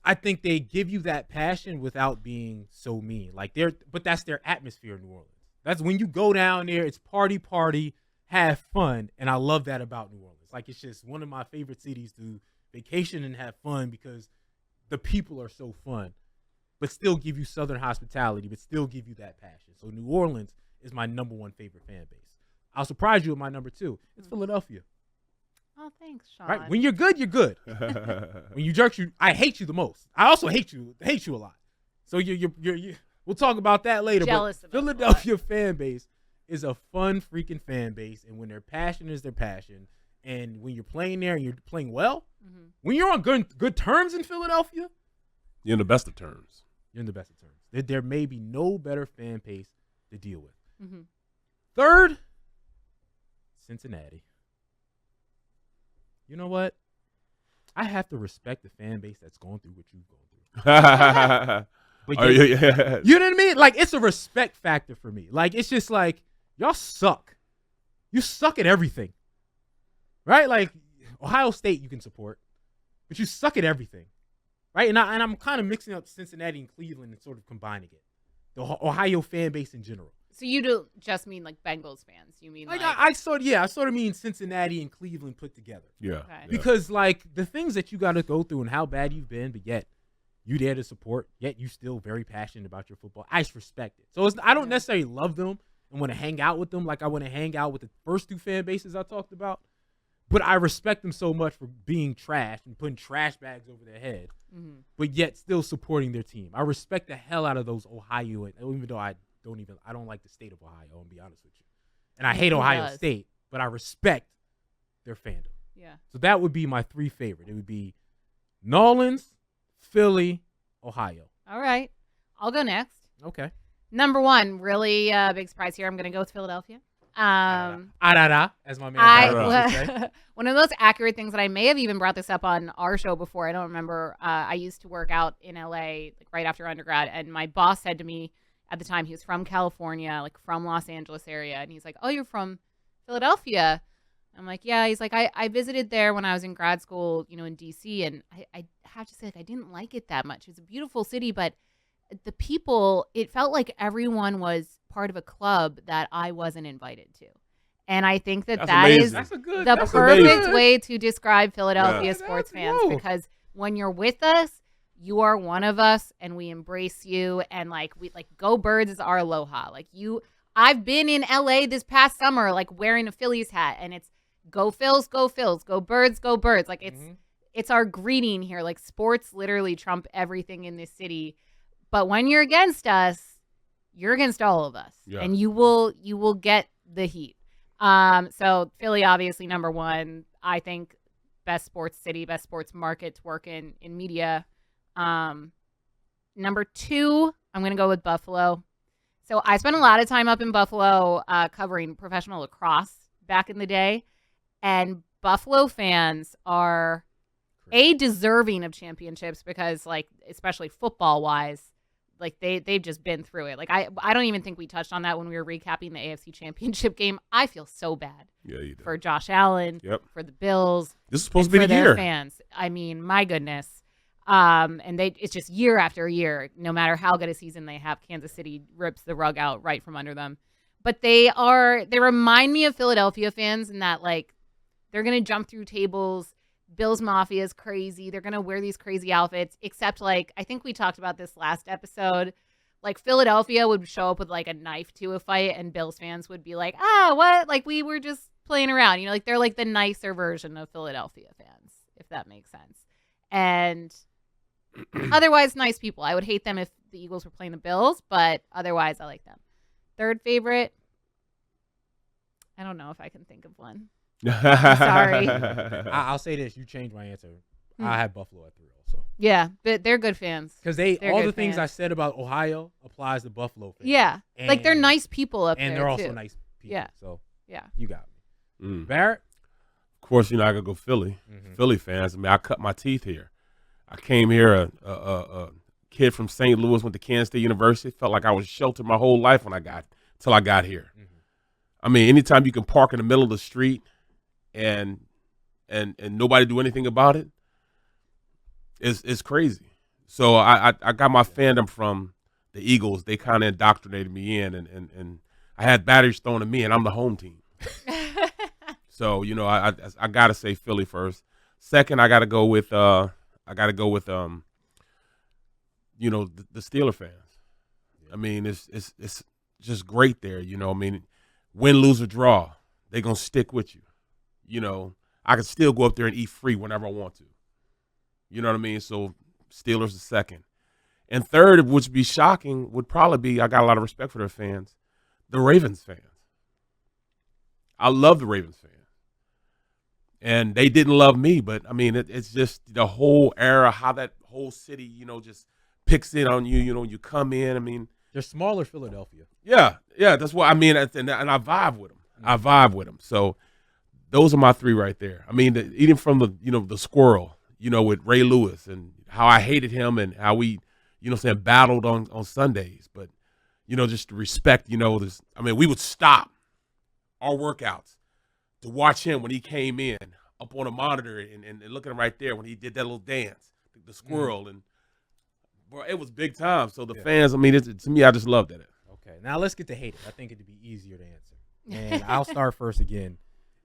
I think they give you that passion without being so mean. But that's their atmosphere in New Orleans. That's when you go down there, it's party, have fun, and I love that about New Orleans. Like it's just one of my favorite cities to vacation and have fun because the people are so fun, but still give you Southern hospitality, but still give you that passion. So New Orleans is my number 1 favorite fan base. I'll surprise you with my number 2. It's Philadelphia. Oh, thanks, Sean. Right? When you're good, you're good. When you jerks, I hate you the most. I also hate you a lot. So we'll talk about that later. Jealous But of us a Philadelphia fan base is a fun freaking fan base, and when their passion is their passion, and when you're playing there and you're playing well, when you're on good terms in Philadelphia, You're in the best of terms. you're in the best of terms. There may be no better fan base to deal with. Mhm. Third, Cincinnati. you know what? I have to respect the fan base that's going through what you've gone through. But Oh, yeah. you know what I mean? Like, it's a respect factor for me. Like, it's just like, y'all suck. You suck at everything. Right? Like, Ohio State you can support, but you suck at everything. Right? And I'm kind of mixing up Cincinnati and Cleveland and sort of combining it. The Ohio fan base in general. So you don't just mean like Bengals fans. You mean like I sort of mean Cincinnati and Cleveland put together. Yeah. Okay. Yeah. Because like the things that you got to go through and how bad you've been, but yet you there to support, yet you still very passionate about your football. I just respect it. So I don't necessarily love them and want to hang out with them like I want to hang out with the first two fan bases I talked about. But I respect them so much for being trash and putting trash bags over their head, but yet still supporting their team. I respect the hell out of those Ohio, even though I don't like the state of Ohio, I'll be honest with you. And I hate Ohio State, but I respect their fandom. Yeah. So that would be my three favorite. It would be New Orleans, Philly, Ohio. All right. I'll go next. Okay. Number one, really big surprise here. I'm going to go with Philadelphia. As my man would say. One of the most accurate things that I may have even brought this up on our show before. I don't remember. I used to work out in LA like right after undergrad, and my boss said to me at the time, he was from California, like from Los Angeles area, and he's like, "Oh, you're from Philadelphia?" I'm like, "Yeah." He's like, I visited there when I was in grad school, in DC, and I have to say, like, I didn't like it that much. It's a beautiful city, but the people, it felt like everyone was part of a club that I wasn't invited to. And I think that is the perfect way to describe Philadelphia sports fans, because when you're with us, you are one of us and we embrace you. And we go Birds is our aloha. I've been in LA this past summer, wearing a Phillies hat, and it's go Phils, go Phils, go Birds, go Birds. It's our greeting here. Sports literally trump everything in this city. But when you're against us, you're against all of us, and you will get the heat. So Philly, obviously number one. I think best sports city, best sports market to work in media. Number two, I'm gonna go with Buffalo. So I spent a lot of time up in Buffalo covering professional lacrosse back in the day, and Buffalo fans are deserving of championships because, especially football wise. They've just been through it. I don't even think we touched on that when we were recapping the AFC Championship game. I feel so bad for Josh Allen, for the Bills. This is supposed to be the year. For their fans. I mean, my goodness. And it's just year after year. No matter how good a season they have, Kansas City rips the rug out right from under them. But they remind me of Philadelphia fans in that they're gonna jump through tables. Bills Mafia is crazy. They're going to wear these crazy outfits, except I think we talked about this last episode. Philadelphia would show up with a knife to a fight, and Bills fans would be like, what? We were just playing around. They're the nicer version of Philadelphia fans, if that makes sense. And otherwise, nice people. I would hate them if the Eagles were playing the Bills, but otherwise, I like them. Third favorite, I don't know if I can think of one. Sorry. I'll say this. You changed my answer. I have Buffalo at 3 also. Yeah, but they're good fans. Because all the things I said about Ohio applies to Buffalo fans. Yeah. They're nice people up there, and they're also too. nice people. Yeah. So, yeah, you got me. Barrett? Of course, I got to go Philly. Philly fans. I mean, I cut my teeth here. I came here, a kid from St. Louis, went to Kansas State University. Felt like I was sheltered my whole life till I got here. I mean, anytime you can park in the middle of the street and nobody do anything about it, it's crazy. So I got my fandom from the Eagles. They kind of indoctrinated me in, and I had batteries thrown at me, and I'm the home team. So I gotta say Philly first. Second, I gotta go with the Steeler fans. I mean, it's just great there. I mean, win, lose, or draw, they gonna stick with you. I can still go up there and eat free whenever I want to. You know what I mean? So Steelers is second. And third, which would be shocking, would probably be, I got a lot of respect for their fans, the Ravens fans. I love the Ravens fans. And they didn't love me, but, I mean, it's just the whole era, how that whole city, just picks in on you. You come in, I mean. They're smaller Philadelphia. Yeah, that's what I mean. And I vibe with them. So those are my three right there. I mean, even from the squirrel, with Ray Lewis and how I hated him and how we, battled on Sundays. But, just to respect, this. I mean, we would stop our workouts to watch him when he came in up on a monitor and looking at him right there when he did that little dance, the squirrel. And, bro, it was big time. So the fans, I mean, to me, I just loved it. Okay, now let's get to hate it. I think it'd be easier to answer. And I'll start first again.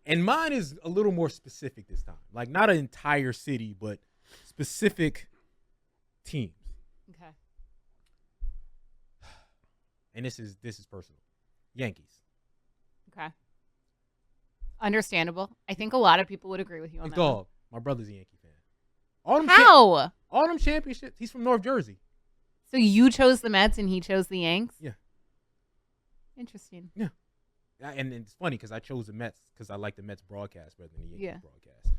And mine is a little more specific this time. Like, not an entire city, but specific teams. Okay. And this is personal. Yankees. Okay. Understandable. I think a lot of people would agree with you on that. Dog, my brother's a Yankee fan. All them How? all them championships. He's from North Jersey. So you chose the Mets and he chose the Yanks? Yeah. Interesting. Yeah. And it's funny because I chose the Mets because I like the Mets broadcast better than the Yankees broadcast.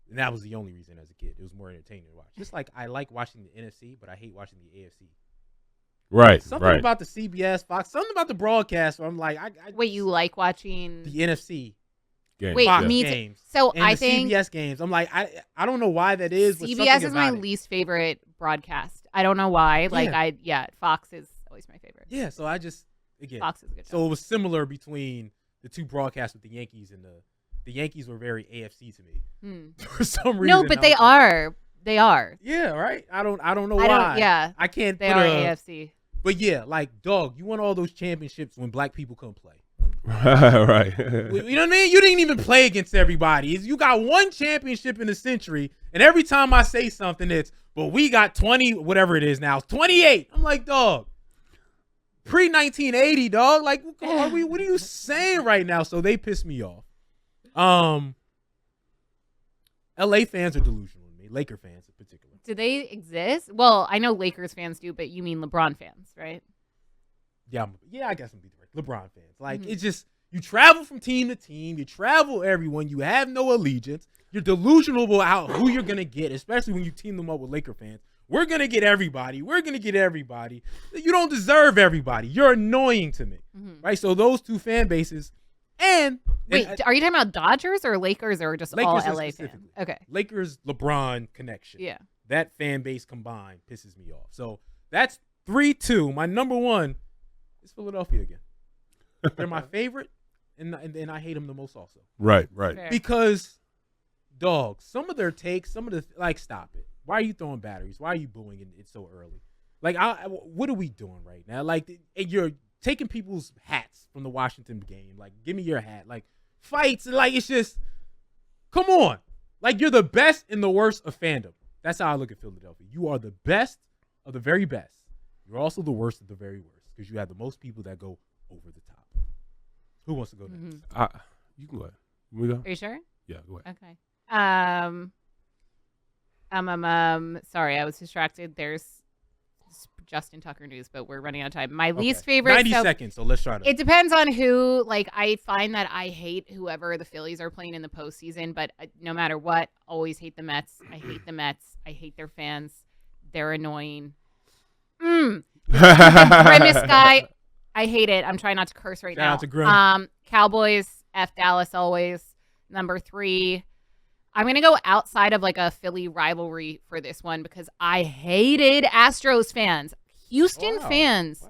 And that was the only reason as a kid. It was more entertaining to watch. Just like I like watching the NFC, but I hate watching the AFC. Right. Something about the CBS, Fox, something about the broadcast where I'm like, wait, you like watching the NFC games? Wait, Fox me games. So and I the think CBS games. I'm like, I don't know why that is. But CBS is my it. least favorite broadcast. I don't know why. Like Fox is always my favorite. Yeah, so I just again. Fox is a good. So it was similar between the two broadcasts with the Yankees and the Yankees were very AFC to me for some reason. No, but they are. They are. Yeah, right. I don't know why. I can't. They are AFC. But yeah, like dog, you won all those championships when black people couldn't play. Right. You know what I mean? You didn't even play against everybody. You got one championship in a century, and every time I say something, it's but we got 20, whatever it is now, 28. I'm like, dog. Pre-1980, dog. Like, what are you saying right now? So they piss me off. LA fans are delusional to me. Laker fans in particular. Do they exist? Well, I know Lakers fans do, but you mean LeBron fans, right? Yeah, I guess I'm be direct. LeBron fans. Like, it's just, you travel from team to team. You travel everyone. You have no allegiance. You're delusional about who you're going to get, especially when you team them up with Laker fans. We're going to get everybody. We're going to get everybody. You don't deserve everybody. You're annoying to me. Right? So those two fan bases. Wait, are you talking about Dodgers or Lakers or just Lakers all LA fans? Okay. Lakers, LeBron connection. Yeah. That fan base combined pisses me off. So that's 3-2. My number one is Philadelphia again. They're my favorite, and I hate them the most also. Right. Fair. Because, dog, some of their takes, stop it. Why are you throwing batteries? Why are you booing it so early? Like, what are we doing right now? Like, you're taking people's hats from the Washington game. Like, give me your hat. Like, fights. Like, it's just, come on. Like, you're the best and the worst of fandom. That's how I look at Philadelphia. You are the best of the very best. You're also the worst of the very worst because you have the most people that go over the top. Who wants to go next? You can go ahead. Can we go? Are you sure? Yeah, go ahead. Okay. Sorry, I was distracted. There's Justin Tucker news, but we're running out of time. My least favorite. 90 seconds, so let's try to. It depends on who. Like, I find that I hate whoever the Phillies are playing in the postseason, but no matter what, always hate the Mets. I hate the Mets. I hate their fans. They're annoying. The Grimace guy. I hate it. I'm trying not to curse right now. Shout out to Grim. Cowboys, F Dallas always. Number 3. I'm going to go outside of like a Philly rivalry for this one because I hated Astros fans. Houston fans. Wow.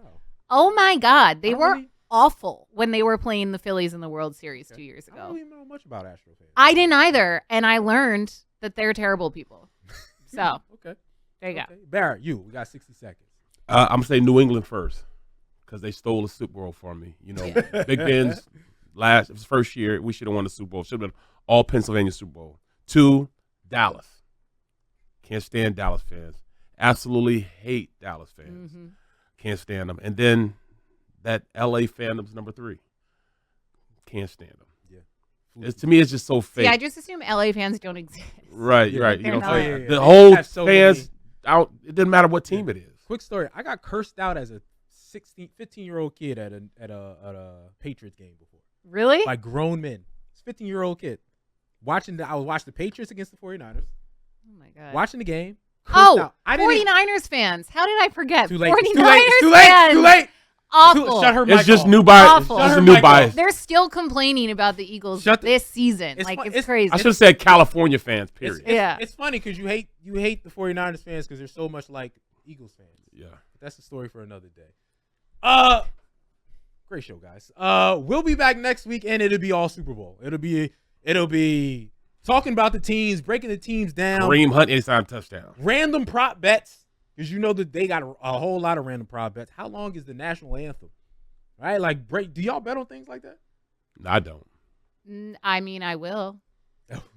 Oh my God. They were awful when they were playing the Phillies in the World Series 2 years ago. I don't even know much about Astros fans. I didn't either. And I learned that they're terrible people. So, okay. There you go. Barrett, we got 60 seconds. I'm going to say New England first because they stole the Super Bowl from me. You know, Big Ben's first year, we should have won the Super Bowl. Should have been all Pennsylvania Super Bowl. 2, Dallas. Can't stand Dallas fans. Absolutely hate Dallas fans. Can't stand them. And then that LA fandom's number 3. Can't stand them. Yeah. To me, it's just so fake. Yeah, I just assume LA fans don't exist. Right. You know, the whole fans out. It doesn't matter what team it is. Quick story. I got cursed out as a 15-year-old kid at a Patriots game before. Really? By grown men. It's a 15-year-old kid. I was watching the Patriots against the 49ers. Oh, my God. Watching the game. 49ers fans. How did I forget? Too late. 49ers Too fans. late. awful. Shut her mic It's just off. new bias. Awful. It's Shut just her a new mic off. bias. They're still complaining about the Eagles this season. It's crazy. I should have said California fans. Period. Yeah. It's funny because you hate the 49ers fans because they're so much like Eagles fans. Yeah. But that's a story for another day. Great show, guys. We'll be back next week, and it'll be all Super Bowl. It'll be talking about the teams, breaking the teams down. Kareem Hunt anytime touchdown. Random prop bets, because you know that they got a whole lot of random prop bets. How long is the national anthem? Right? Like, do y'all bet on things like that? No, I don't. I mean, I will.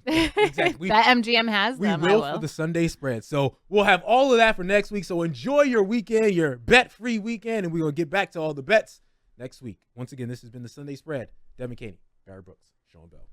Exactly. That MGM has We them. will I will for the Sunday spread. So we'll have all of that for next week. So enjoy your weekend, your bet-free weekend, and we're going to get back to all the bets next week. Once again, this has been the Sunday spread. Devin Caney, Barry Brooks, Sean Bell.